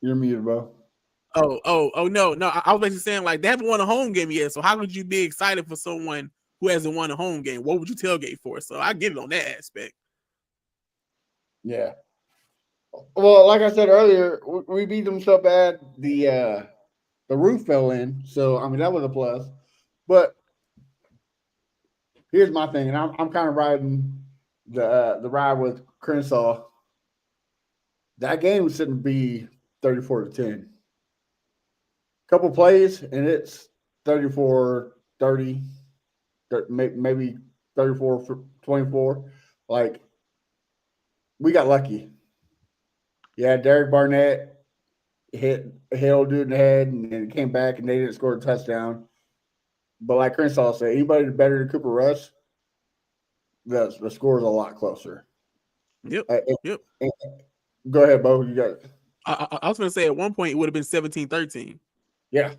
You're muted, Bo. Oh no. I was basically saying like they haven't won a home game yet. So how could you be excited for someone who hasn't won a home game? What would you tailgate for? So I get it on that aspect. Yeah. Well, like I said earlier, we beat them so bad the roof fell in. So I mean that was a plus. But here's my thing, and I'm kind of riding the ride with Crenshaw. That game shouldn't be 34-10. Couple plays and it's 34-30, maybe 34-24. Like we got lucky. Yeah, Derek Barnett hit old dude in the head and then came back and they didn't score a touchdown. But like Crenshaw said, anybody better than Cooper Rush, the score is a lot closer. Yep. Yep. Go ahead, Bo. You got it. I was gonna say at one point it would have been 17-13. Yeah.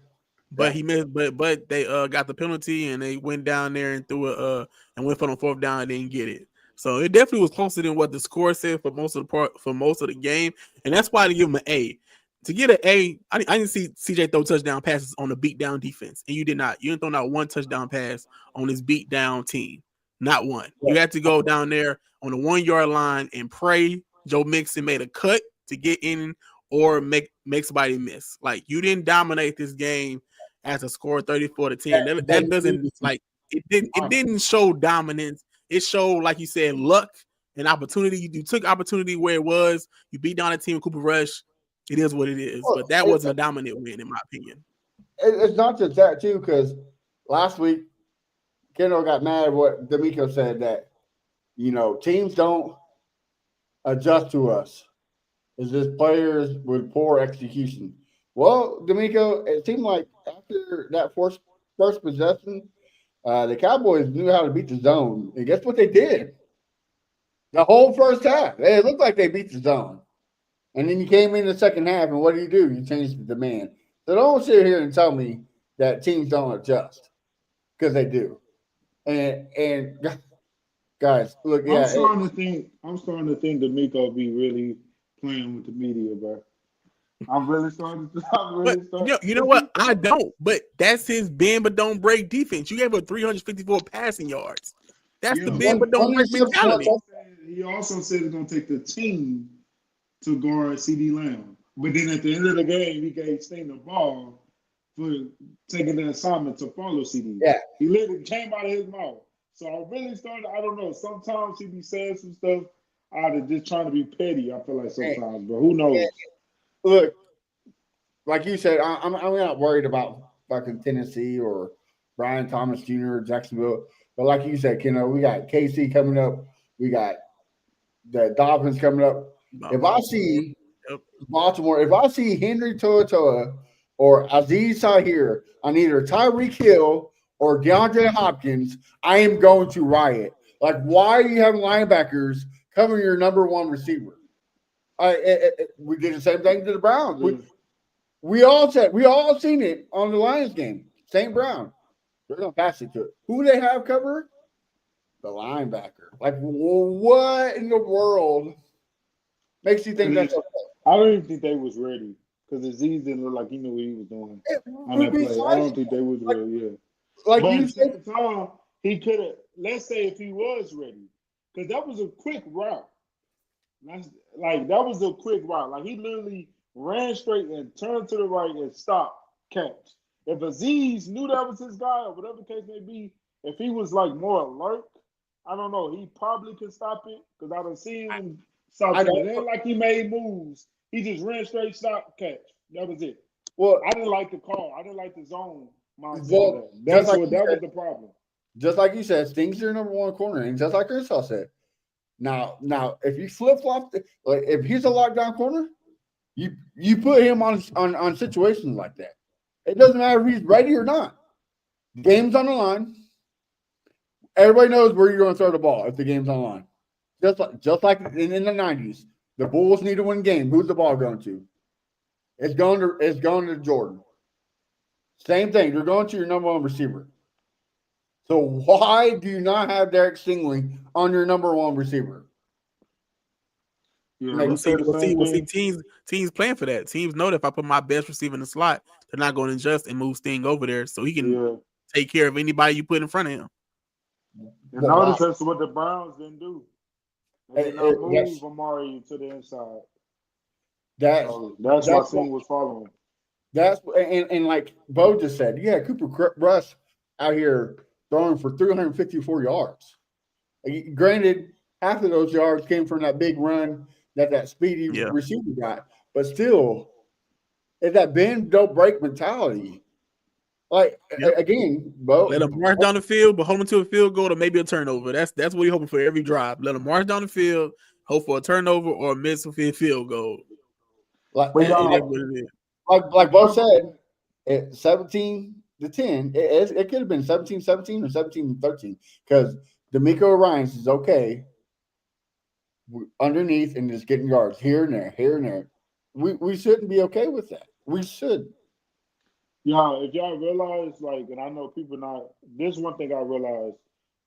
But he missed, but they got the penalty and they went down there and threw and went for the fourth down and didn't get it. So it definitely was closer than what the score said for most of the game, and that's why I give him an A. To get an A, I didn't see CJ throw touchdown passes on a beat down defense, and you did not. You didn't throw out one touchdown pass on this beat down team, not one. You had to go down there on the 1 yard line and pray Joe Mixon made a cut to get in or make somebody miss. Like you didn't dominate this game as a score 34-10. That doesn't like it didn't show dominance. It showed, like you said, luck and opportunity. You took opportunity where it was. You beat down a team with Cooper Rush. It is what it is. But that wasn't a dominant win, in my opinion. It's not just that, too, because last week, Kendall got mad at what D'Amico said that, teams don't adjust to us. It's just players with poor execution. Well, D'Amico, it seemed like after that first possession, the Cowboys knew how to beat the zone. And guess what they did? The whole first half. It looked like they beat the zone. And then you came in the second half, and what do? You changed the demand. So don't sit here and tell me that teams don't adjust, because they do. And guys, look, I'm yeah, starting to think. I'm starting to think D'Amico be really playing with the media, bro. I'm really starting to. I'm But really starting. you know what? I don't. But that's his bend but don't break defense. You gave up 354 passing yards. That's the Yeah, bend but don't break mentality. he also said it's gonna take the team to guard CD Lamb. But then at the end of the game, he gave Sting the ball for taking the assignment to follow CD. yeah. He literally came out of his mouth. So I really started. I don't know. Sometimes he be saying some stuff out of just trying to be petty. I feel like sometimes, but who knows? Look, like you said, I'm not worried about fucking Tennessee or Brian Thomas Jr. or Jacksonville. But like you said, we got KC coming up. We got the Dolphins coming up. If I see Baltimore, if I see Henry To'oTo'o or Aziz Sahir on either Tyreek Hill or DeAndre Hopkins, I am going to riot. Like, why are you having linebackers covering your number one receiver? We did the same thing to the Browns. We all seen it on the Lions game. St. Brown, they're gonna pass it to it. Who they have covered? The linebacker. Like, what in the world makes you think that's okay? I don't even think they was ready because Aziz didn't look like he knew what he was doing on that play. I don't think they was ready. Yeah, like but you at the same time, he could have. Let's say if he was ready, because that was a quick route. That was a quick route. Like he literally ran straight and turned to the right and stopped catch. If Aziz knew that was his guy or whatever the case may be, if he was like more alert, I don't know. He probably could stop it because I don't see him stop it. It ain't like he made moves. He just ran straight, stop, catch. That was it. Well, I didn't like the call. I didn't like the zone mindset. Well, that that was the problem. Just like you said, Sting's your number one corner, and just like Chris said. Now, if you flip flop, like if he's a lockdown corner, you put him on situations like that. It doesn't matter if he's ready or not. Game's on the line. Everybody knows where you're going to throw the ball if the game's on the line. Just like in the 90s, the Bulls need to win a game. Who's the ball going to? It's going to Jordan. Same thing. They're going to your number one receiver. So why do you not have Derek Stingley on your number one receiver? Yeah, we'll see. Teams plan for that. Teams know that if I put my best receiver in the slot, they're not going to adjust and move Sting over there, so he can take care of anybody you put in front of him. And notice that's what the Browns didn't do. They did not move Amari to the inside. That's why Sting was following. That's and like Bo just said, Cooper Rush out here throwing for 354 yards. Granted, half of those yards came from that big run that speedy receiver got, but still, it's that bend don't break mentality. Like again, Bo, let them march down the field, but hold them to a field goal or maybe a turnover. That's what you're hoping for every drive. Let them march down the field, hope for a turnover or a miss field goal. Like Bo said, at 17-10, it could have been 17-17 or 17-13 because D'Amico Ryans is okay underneath and just getting yards here and there. We shouldn't be okay with that. We should. Yeah, if y'all realize, and I know people not. This one thing I realized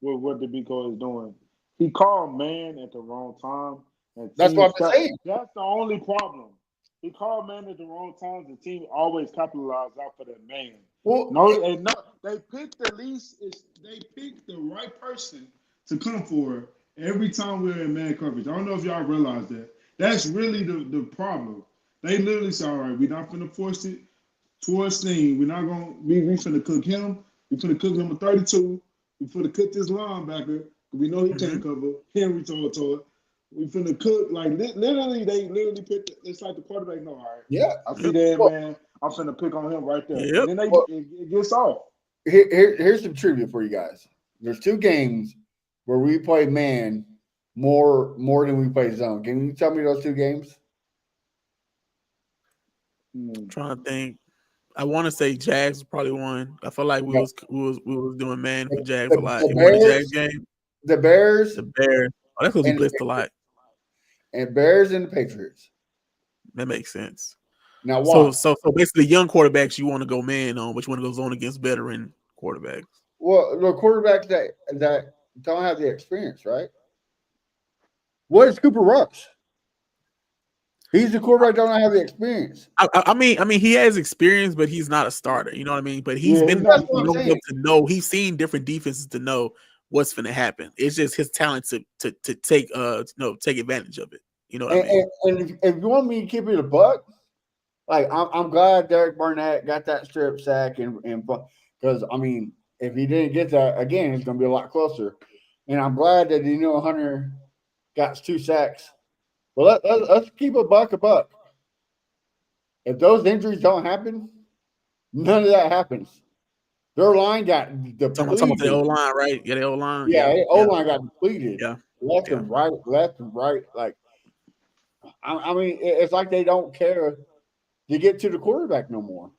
with what D'Amico is doing. He called man at the wrong time. And that's what I'm saying. That's the only problem. He called man at the wrong times. The team always capitalized out for that man. Well, they picked they picked the right person to come for every time we're in man coverage. I don't know if y'all realize that. That's really the problem. They literally say, all right, we're not going to force it towards Sting. We're not going to, we finna cook him. We finna cook him a 32. We finna cook this linebacker. We know he can't cover. Henry To'oTo'o. We finna cook. They literally picked it. It's like the quarterback know, all right. Yeah. I see that, man. I'm finna pick on him right there. Yep. And then it gets off. Here's some trivia for you guys. There's 2 games where we play man more than we play zone. Can you tell me those 2 games? I'm trying to think. I want to say Jags was probably one. I feel like we was doing man for Jags a lot. The Bears. Oh, that's because he and blitzed a lot. and Bears and the Patriots. That makes sense. Now So watch. basically, young quarterbacks you want to go man on, which one goes on against veteran quarterbacks? Well, the quarterbacks that don't have the experience, right? What is Cooper Rush? He's the quarterback that don't have the experience. I mean, he has experience, but he's not a starter. You know what I mean? But he's Yeah, been he's not. That's what I'm long saying. enough to know. He's seen different defenses to know what's going to happen. It's just his talent to take take advantage of it. You know what I mean? And if you want me to keep it a buck, like I'm glad Derek Barnett got that strip sack and because I mean if he didn't get that again, it's going to be a lot closer. And I'm glad that Hunter got 2 sacks. Well, let's keep a buck. If those injuries don't happen, none of that happens. Their line got Talking about the depleted. O line, right? Yeah, the O line. Yeah, Yeah, O line got depleted. yeah. Left and right. Like, I mean, it's like they don't care to get to the quarterback no more.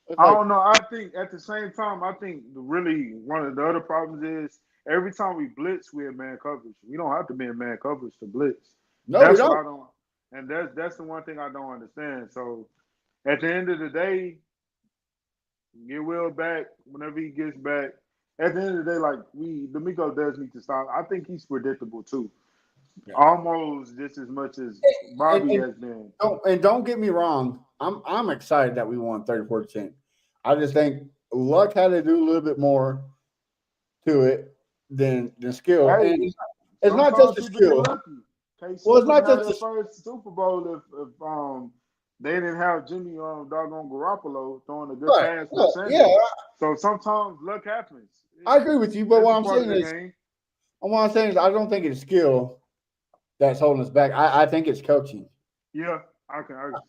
It's I like, don't know. I think at the same time, I think really one of the other problems is every time we blitz, we're in man coverage. We don't have to be in man coverage to blitz. no, we That's what don't. I don't, and that's the one thing I don't understand. So at the end of the day, get Will back whenever he gets back. At the end of the day, like D'Amico does need to stop. I think he's predictable too, almost just as much as Bobby has been. Don't get me wrong. I'm excited that we won 34%. I just think luck had to do a little bit more to it than skill. Hey, And it's not just the sometimes people get skill. lucky. KC Well, it's not would have just their first Super Bowl if they didn't have Jimmy doggone Garoppolo throwing a good right. pass to Look, Sanders. yeah, So sometimes luck happens. I agree with you. But That's what a I'm part of saying the is, game. I don't think it's skill that's holding us back. I think it's coaching. Yeah, I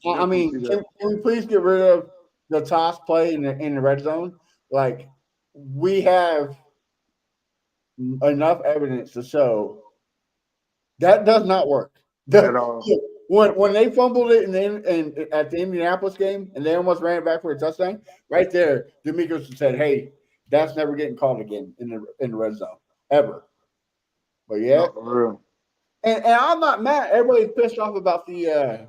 I mean, see that. can we please get rid of the toss play in the red zone? Like, we have enough evidence to show that does not work. At all. When they fumbled it and at the Indianapolis game and they almost ran it back for a touchdown, right there, D'Amico said, "Hey, that's never getting called again in the red zone ever." But yeah, No, for real. and I'm not mad. Everybody's pissed off about the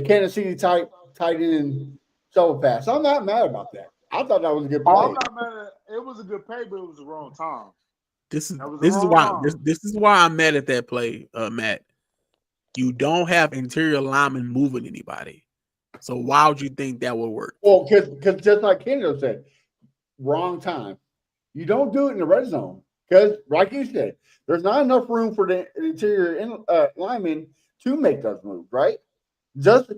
Kansas City tight end shovel pass. I'm not mad about that. I thought that was a good play. I'm not mad at it. Was a good play, but it was the wrong time. This is That was the wrong why time. this is why I'm mad at that play, Matt. You don't have interior linemen moving anybody. So why would you think that would work? Well, because just like Kendall said, wrong time. You don't do it in the red zone because, like you said, there's not enough room for the interior linemen to make those moves, right? Just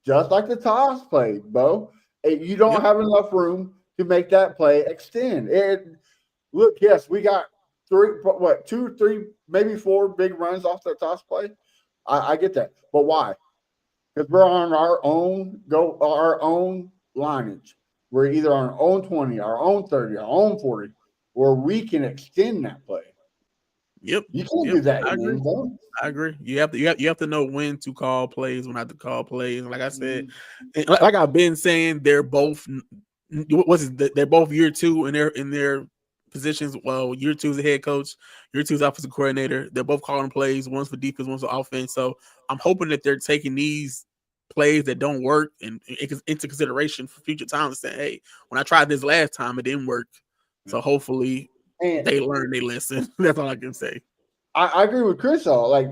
like the toss play, Bo. You don't have enough room to make that play extend. Look, yes, we got 2, 3, maybe 4 big runs off the toss play. I get that, but why? Because we're on our own lineage. We're either on our own 20, our own 30, our own 40, where we can extend that play. Yep. You can't do that. I agree. You have to know when to call plays, when not to call plays. And like I said, like I've been saying, they're both they're both year 2 in their positions. Well, year 2 is the head coach, year 2 is offensive coordinator. They're both calling plays, one's for defense, one's for offense. So I'm hoping that they're taking these plays that don't work and into consideration for future times and saying, hey, when I tried this last time, it didn't work. So hopefully they learn their lesson. That's all I can say. I agree with Chris though. Like,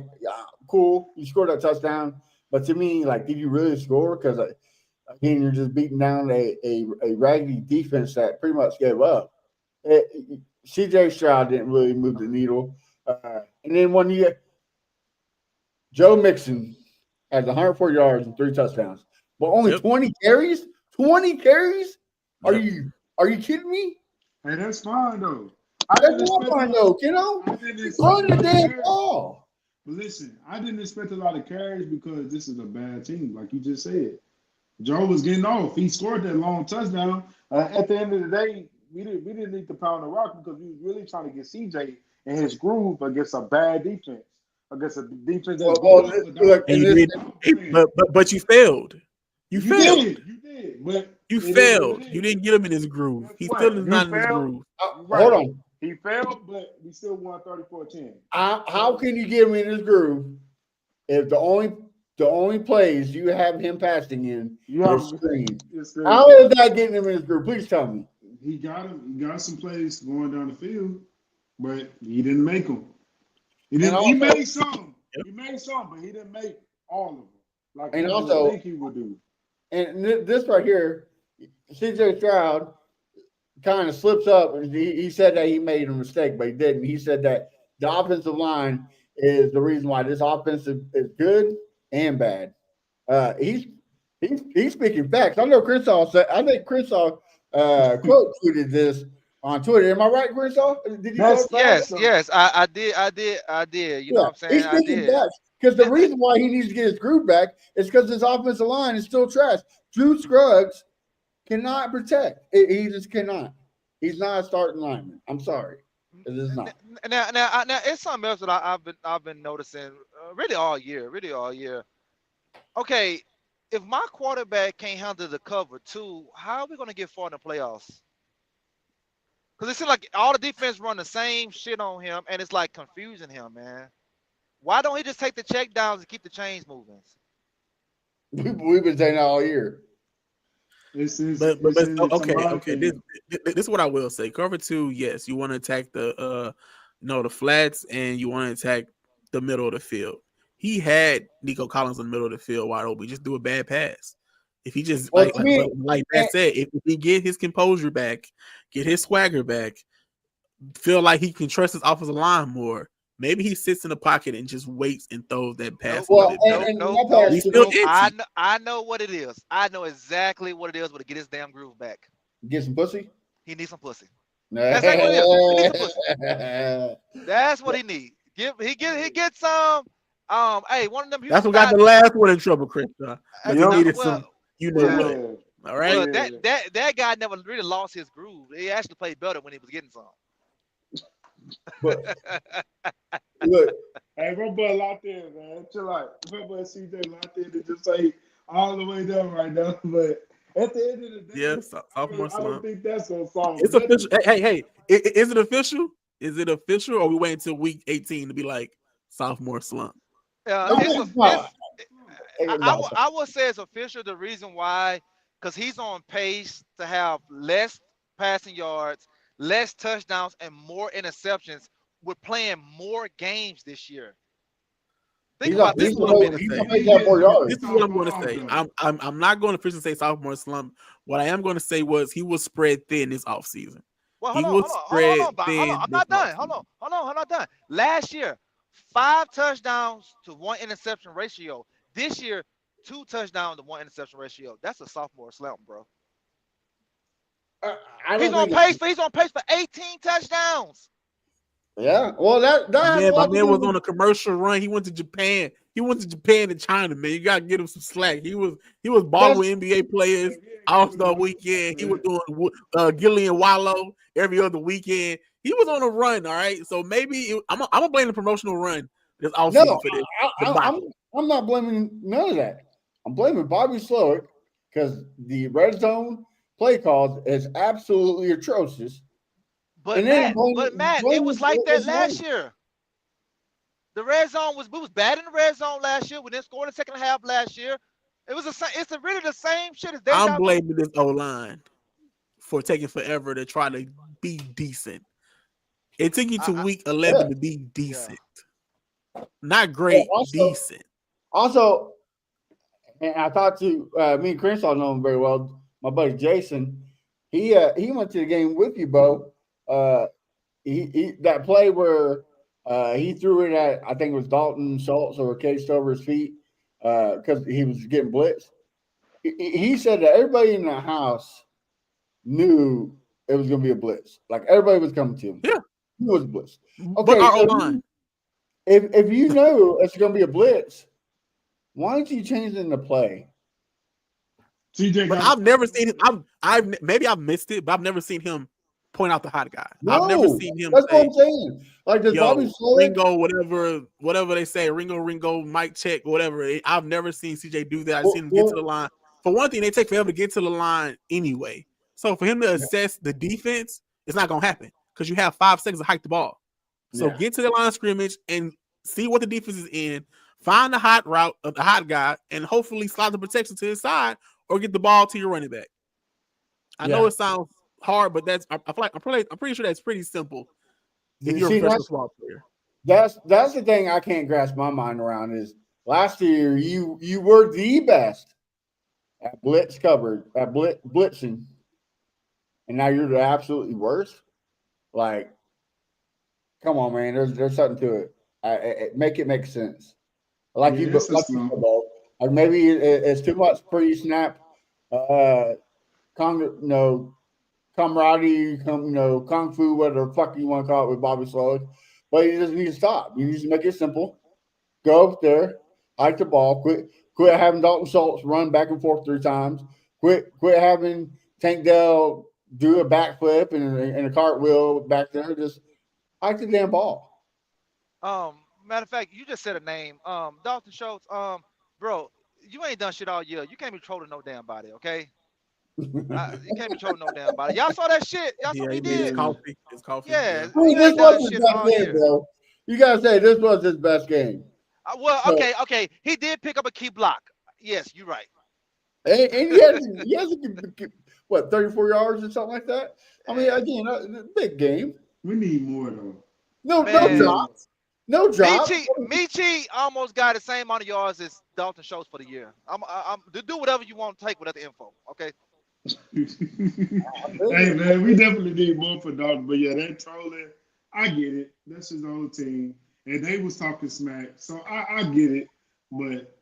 cool, you scored that touchdown, but to me, like, did you really score? Because again, you're just beating down a raggedy defense that pretty much gave up. CJ Stroud didn't really move the needle. And then when you Joe Mixon has 104 yards and 3 touchdowns, but only 20 carries? 20 carries? Are you kidding me? Hey, that's fine though. That's not fine though, kiddo. Run the damn ball. But listen, I didn't expect a lot of carries because this is a bad team, like you just said. Joe was getting off. He scored that long touchdown. At the end of the day, we didn't need to pound the rock because we was really trying to get CJ in his groove against a bad defense. Against a defense that's but you failed. You failed. You did. But you failed. You didn't get him in his groove. He still is not in his groove. Hold on. He failed, but we still won 34-10. How can you get him in his groove if the only plays you have him passing in You is have screen? it's How is that getting him in his groove? Please tell me. He got some plays going down the field, but he didn't make them. He made some. Yep. He made some, but he didn't make all of them. Like And he also- would think he would do. And this right here, CJ Stroud kind of slips up, and he said that he made a mistake, but he didn't. He said that the offensive line is the reason why this offense is good and bad. He's speaking facts. I know Crenshaw said. I think Crenshaw quote tweeted this on Twitter. Am I right, Crenshaw? Did you That's quote that? Yes, I did. You know what I'm saying? He's I speaking did. facts because the reason why he needs to get his groove back is because his offensive line is still trash. Drew Scruggs cannot protect. He just cannot. He's not a starting lineman. I'm sorry. It is not. Now, it's something else that I've been noticing really all year. Okay, if my quarterback can't handle the cover too, how are we gonna get far in the playoffs? Because it seems like all the defense run the same shit on him, and it's like confusing him, man. Why don't he just take the check downs and keep the chains moving? We've been saying that all year. Okay. This is what I will say. Cover 2, yes, you want to attack the the flats, and you want to attack the middle of the field. He had Nico Collins in the middle of the field wide open. Just do a bad pass. If he just like Matt said, if he get his composure back, get his swagger back, feel like he can trust his offensive line more, maybe he sits in the pocket and just waits and throws that pass. I know what it is. I know exactly what it is. To get his damn groove back. Get some pussy. He needs some pussy. That's exactly what it is. He needs some pussy. That's what he needs. He gets some. Hey, one of them. That's what got the last one in trouble, Chris. He needed some. What? All right. Well, that guy never really lost his groove. He actually played better when he was getting some. But look, hey, my boy locked in, man. Chill out. My boy CJ locked in to just say all the way down right now. But at the end of the day, I don't think that's gonna solve it. It's official. Hey, is it official? Is it official, or we wait until week 18 to be like sophomore slump? I would say it's official. The reason why, because he's on pace to have less passing yards, less touchdowns, and more interceptions. We're playing more games this year. Think about this. This is what I'm going to say. I'm not going to officially say sophomore slump. What I am going to say was he was spread thin this offseason. Well, hold on. I'm not done. Hold on. I'm not done. Last year, 5 touchdowns to 1 interception ratio. This year, 2 touchdowns to 1 interception ratio. That's a sophomore slump, bro. He's on pace for 18 touchdowns. Yeah. Well, my man was on a commercial run. He went to Japan. And China, man. You gotta get him some slack. He was balling with NBA players all-star weekend. He was doing Gillian Wallow every other weekend. He was on a run, all right. So maybe I'm gonna blame the promotional run this offseason for this. I'm not blaming none of that. I'm blaming Bobby Slowick because the red zone play calls is absolutely atrocious. But Matt, it was like that last year. The red zone we was bad in the red zone last year. We didn't score in the second half last year. It's really the same shit as I'm blaming this O-line for taking forever to try to be decent. It took you to week 11 to be decent. Yeah. Not great, decent. Also, and I talked to me and Crenshaw know him very well. My buddy Jason, he went to the game with you, Bo. He that play where he threw it at, I think it was Dalton Schultz or Case over his feet because he was getting blitzed. He said that everybody in the house knew it was going to be a blitz. Like everybody was coming to him. Yeah, he was blitzed. Okay, but our O-line. If you know it's going to be a blitz, why don't you change it in the play? But I've never seen him. Maybe I've missed it, but I've never seen him point out the hot guy. No, I've never seen him. That's what I'm saying. Like this Bobby Slowick, Ringo, whatever they say, Ringo, Mike check, whatever. I've never seen CJ do that. I've seen him get to the line. For one thing, they take forever to get to the line anyway. So for him to assess the defense, it's not gonna happen. because you have 5 seconds to hike the ball. So Yeah. get to the line of scrimmage and see what the defense is in. Find the hot route of the hot guy, and hopefully slide the protection to his side or get the ball to your running back. I know it sounds hard, but I feel like I'm pretty sure that's pretty simple if you're a See, professional football player. that's the thing I can't grasp my mind around is last year you were the best at blitzing, and now you're the absolutely worst. Like, come on, man. There's something to it. Make it make sense. Like Yeah, you, it's a like you slump. said, though, like maybe it's too much pre-snap, uh, camaraderie, kung fu, whatever the fuck you want to call it with Bobby Slowick. But you just need to stop. You need to make it simple. Go up there, hike the ball. Quit having Dalton Schultz run back and forth 3 times. Quit having Tank Dell do a backflip and a cartwheel back there. Just hike the damn ball. Matter of fact, you just said a name. Dalton Schultz. Bro, you ain't done shit all year. You can't be trolling no damn body, okay? You can't be trolling no damn body. Y'all saw that shit. Y'all saw Yeah, what he he made his did. coffee. His coffee. Yeah, I mean, you this ain't done was his shit best all game, year. bro. You gotta say this was his best game. Well, So, okay. He did pick up a key block. Yes, you're right. and he has what 34 yards or something like that. I mean, again, a big game. We need more though. No Man, drops. No drops. Michi almost got the same amount of yards as Dalton Schultz for the year. I'm do whatever you want to take with that info. Okay. Hey man, we definitely need more for Dalton. But yeah, that trolling, I get it. That's his own team. And they was talking smack. So I get it. But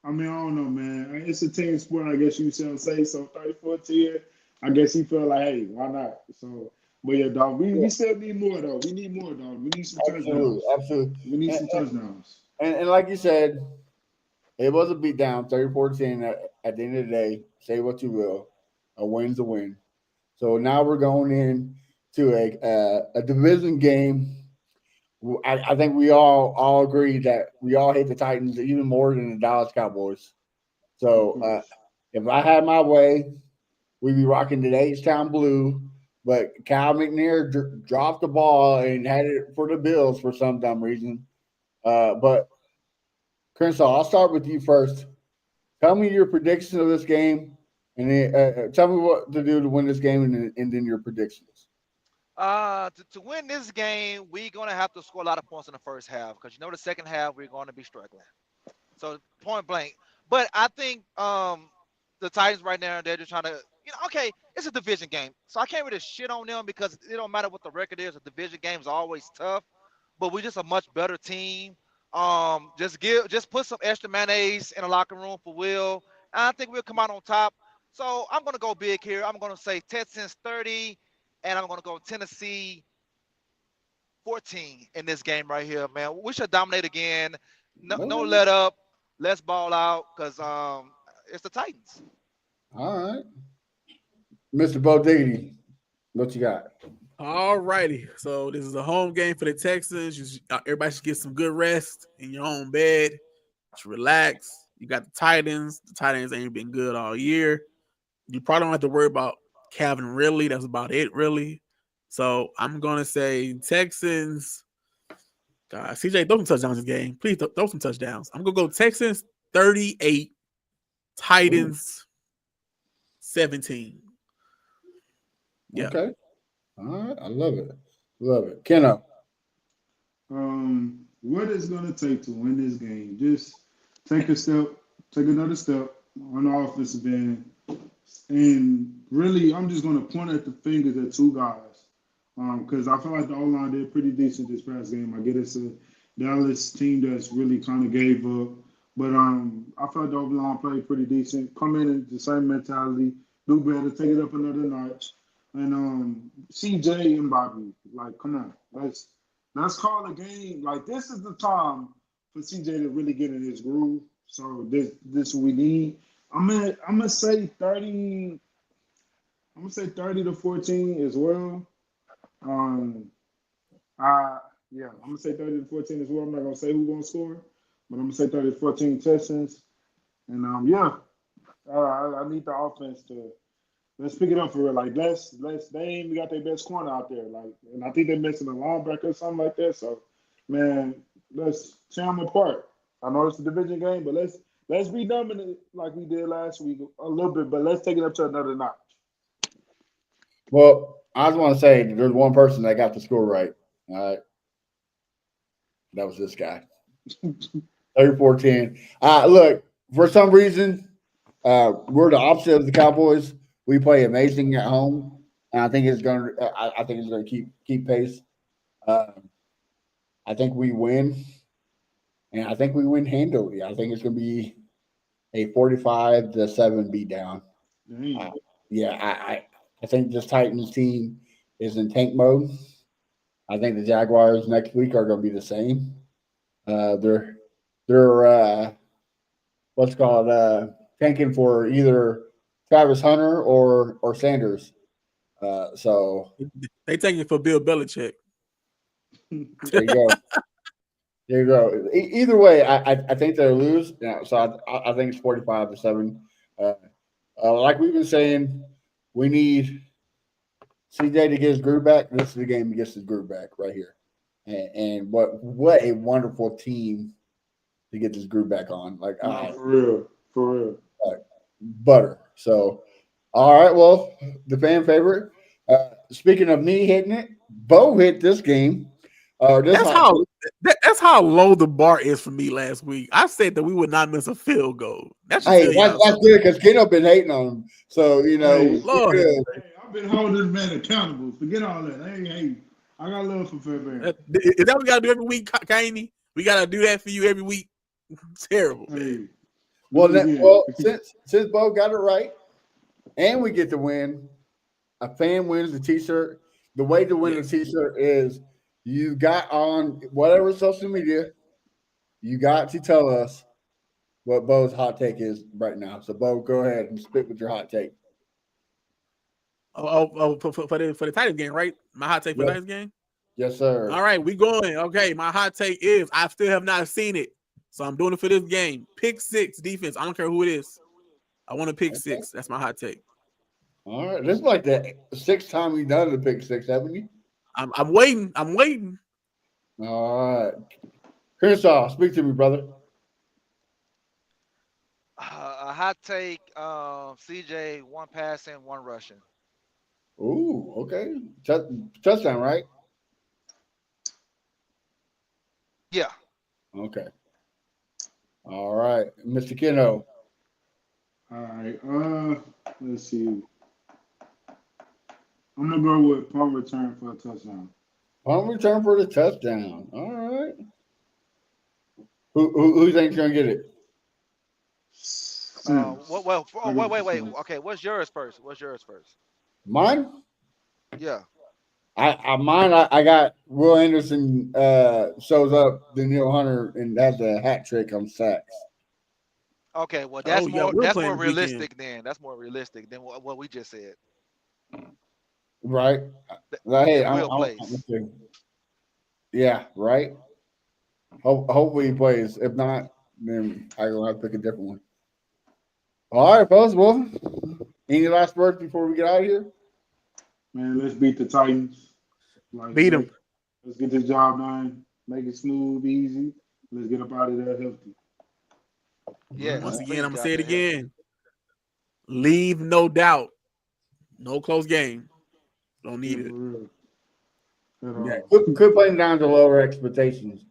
I mean, I don't know, man. It's a team sport, I guess you shall say. So 34-10, I guess he felt like, hey, why not? So, but yeah, dog, we still need more, though. We need more, dog. We need some touchdowns. Absolutely. We need some touchdowns. And like you said, it was a beatdown, 34-10 at the end of the day. Say what you will. A win's a win. So now we're going in to a division game. I think we all agree that we all hate the Titans even more than the Dallas Cowboys. So if I had my way, we'd be rocking the H-Town blue. But Cal McNair dropped the ball and had it for the Bills for some dumb reason. But Crenshaw, I'll start with you first. Tell me your predictions of this game, and then, tell me what to do to win this game, and then your predictions. To win this game, we're gonna have to score a lot of points in the first half because the second half we're gonna be struggling. So point blank. But I think the Titans right now they're just trying to okay, it's a division game, so I can't really shit on them because it don't matter what the record is. A division game is always tough, but we're just a much better team. Just put some extra mayonnaise in the locker room for Will, and I think we'll come out on top. So I'm gonna go big here. I'm gonna say Texans 30, and I'm gonna go Tennessee 14 in this game right here, man. We should dominate again. No let up. Let's ball out because it's the Titans. All right, Mr. Bo Diggity, what you got? All righty. So this is a home game for the Texans. Everybody should get some good rest in your own bed. Just relax. You got the Titans. The Titans ain't been good all year. You probably don't have to worry about Calvin Ridley. That's about it, really. So I'm gonna say Texans. God, CJ, throw some touchdowns this game. Please throw some touchdowns. I'm gonna go Texans 38, Titans 17. Yeah. Okay. All right. I love it. Love it. Kenna. What it's gonna take to win this game? Just take another step on the offensive end, and really, I'm just gonna point at the fingers at two guys. Because I feel like the O-line did pretty decent this past game. I get it's a Dallas team that's really kind of gave up, but I feel like the O-line played pretty decent. Come in the same mentality, do better, take it up another notch. And CJ and Bobby, like, come on, let's call the game. Like, this is the time for CJ to really get in his groove. So this what we need. I'm gonna say 30. I'm gonna say 30-14 as well. I'm gonna say 30-14 as well. I'm not gonna say who's gonna score, but I'm gonna say 30-14 Texans. And I need the offense to Let's pick it up for real. Like let's they ain't even got their best corner out there. Like, and I think they're missing a linebacker or something like that. So, man, let's tear them apart. I know it's a division game, but let's be dominant like we did last week a little bit, but let's take it up to another notch. Well, I just want to say there's one person that got the score right. All right. That was this guy. 34-10. Look, for some reason, we're the opposite of the Cowboys. We play amazing at home, and I think it's going to. I think it's going to keep pace. I think we win, and I think we win handily. I think it's going to be a 45-7 beatdown. I think this Titans team is in tank mode. I think the Jaguars next week are going to be the same. They're what's called tanking for either Travis Hunter or Sanders. So they taking it for Bill Belichick. there you go. There you go. Either way, I think they'll lose. Yeah, so I think it's 45-7. Like we've been saying, we need CJ to get his groove back. This is the game he gets his groove back right here. And what a wonderful team to get this groove back on. Like for real. Butter. So, all right. Well, the fan favorite. Speaking of me hitting it, Bo hit this game. That's how low the bar is for me last week. I said that we would not miss a field goal. That's good because Keno been hating on him. So Lord. I've been holding this man accountable. Forget all that. I got love for Fairbairn. Is that what we gotta do every week, Kaini? We gotta do that for you every week. It's terrible. Man. Well, since Bo got it right, and we get to win, a fan wins the T-shirt. The way to win the T-shirt is you got on whatever social media. You got to tell us what Bo's hot take is right now. So, Bo, go ahead and spit with your hot take. For the Titans game, right? My hot take for the Titans game? Yes, sir. All right, we going. Okay, my hot take is I still have not seen it. So I'm doing it for this game. Pick 6 defense. I don't care who it is. I want to pick 6. That's my hot take. All right. This is like the 6th time we've done the pick 6, haven't you? I'm waiting. All right. Crenshaw, speak to me, brother. A hot take, CJ, 1 passing, 1 rushing. Ooh, okay. Touchdown, right? Yeah. Okay. All right. Mr. Keno. All right. Let's see. I'm gonna go with punt return for a touchdown. Punt return for the touchdown. All right. Who think's gonna get it? Wait. Okay, what's yours first? Mine? Yeah. I got Will Anderson shows up the Neil Hunter and has a hat trick on sacks. Okay, well that's more realistic then. That's more realistic than what we just said. Right. Hey, yeah, right. Hopefully he plays. If not, then I'm gonna have to pick a different one. All right, fellas. Well, any last words before we get out of here? Man, let's beat the Titans. Beat them. Let's get this job done. Make it smooth, easy. Let's get up out of there healthy. Yeah. Once again, I'm gonna say it again. Leave no doubt. No close game. Don't need it. Yeah, quit playing down to lower expectations.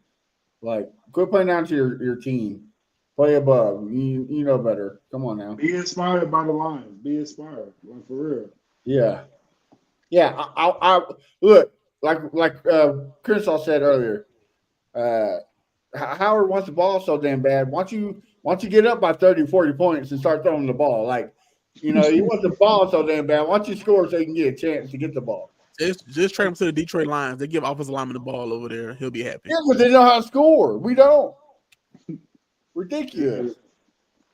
Like, quit playing down to your team. Play above. You know better. Come on now. Be inspired by the Lions. Be inspired. Like, for real. Yeah. Yeah. I look, like Crenshaw said earlier, Howard wants the ball so damn bad. Why don't you get up by 30, 40 points and start throwing the ball? Like, he wants the ball so damn bad. Why don't you score so you can get a chance to get the ball? Just trade him to the Detroit Lions. They give offensive lineman the ball over there. He'll be happy. Yeah, but they know how to score. We don't. Ridiculous.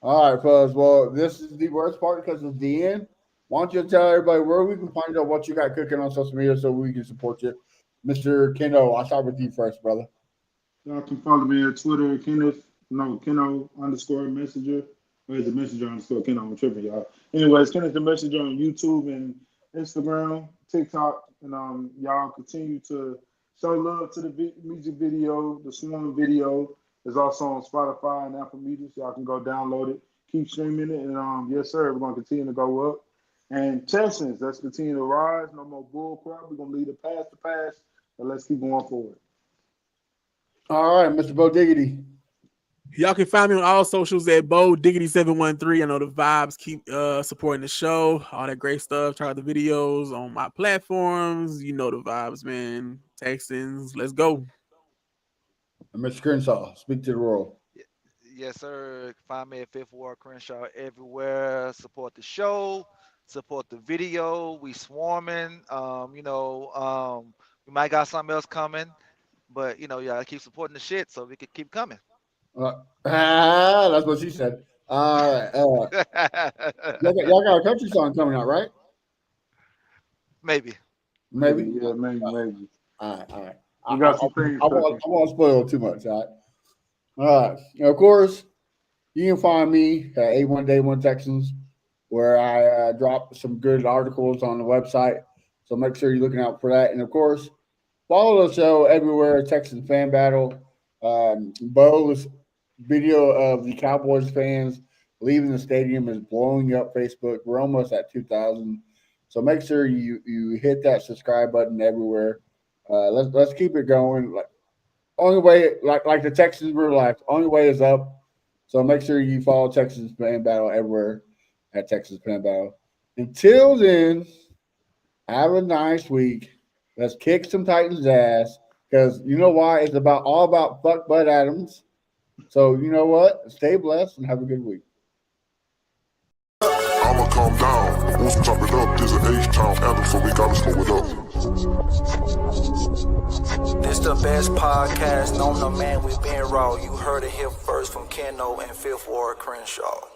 All right, fellas. Well, this is the worst part because it's the end. Why don't you tell everybody where we can find out what you got cooking on social media so we can support you? Mr. Keno, I'll start with you first, brother. Y'all can follow me on Twitter, Keno_messenger. Where's the messenger on the Ken? I'm tripping, y'all. Anyways, Ken is the messenger on YouTube and Instagram, TikTok, and y'all continue to show love to the music video, the Swarm video. Is also on Spotify and Apple Music. So y'all can go download it, keep streaming it, and yes, sir, we're gonna continue to go up. And Texans, let's continue to rise. No more bull crap. We're gonna lead it past the past, and let's keep going forward. All right, Mr. Bo Diggity. Y'all can find me on all socials at Bo Diggity 713. I know the vibes. Keep supporting the show, all that great stuff. Check out the videos on my platforms. You know the vibes, man. Texans, let's go. And Mr. Crenshaw, speak to the world. Yes, sir. Find me at Fifth Ward Crenshaw everywhere. Support the show. Support the video. We swarming. We might got something else coming, but y'all keep supporting the shit so we can keep coming. That's what she said. All right. Y'all got a country song coming out, right? Maybe. Yeah, maybe. All right. You got some things. I won't spoil too much. All right. Now, of course, you can find me at A1Day1 Texans, where I drop some good articles on the website. So make sure you're looking out for that. And of course, follow the show everywhere. Texans Fan Battle. Bo's video of the Cowboys fans leaving the stadium is blowing up Facebook. We're almost at 2,000. So make sure you hit that subscribe button everywhere. Let's keep it going. Only way, like the Texans real life, only way is up. So make sure you follow Texans Fan Battle everywhere at Texas Fan Battle. Until then, have a nice week. Let's kick some Titans' ass, because you know why? It's all about fuck Bud Adams. So you know what? Stay blessed and have a good week. I'ma calm down. Once we chop it up, there's an H-Town anthem, so we gotta slow it up. This the best podcast known to man. We been raw. You heard it here first from Keno and Fifth Ward Crenshaw.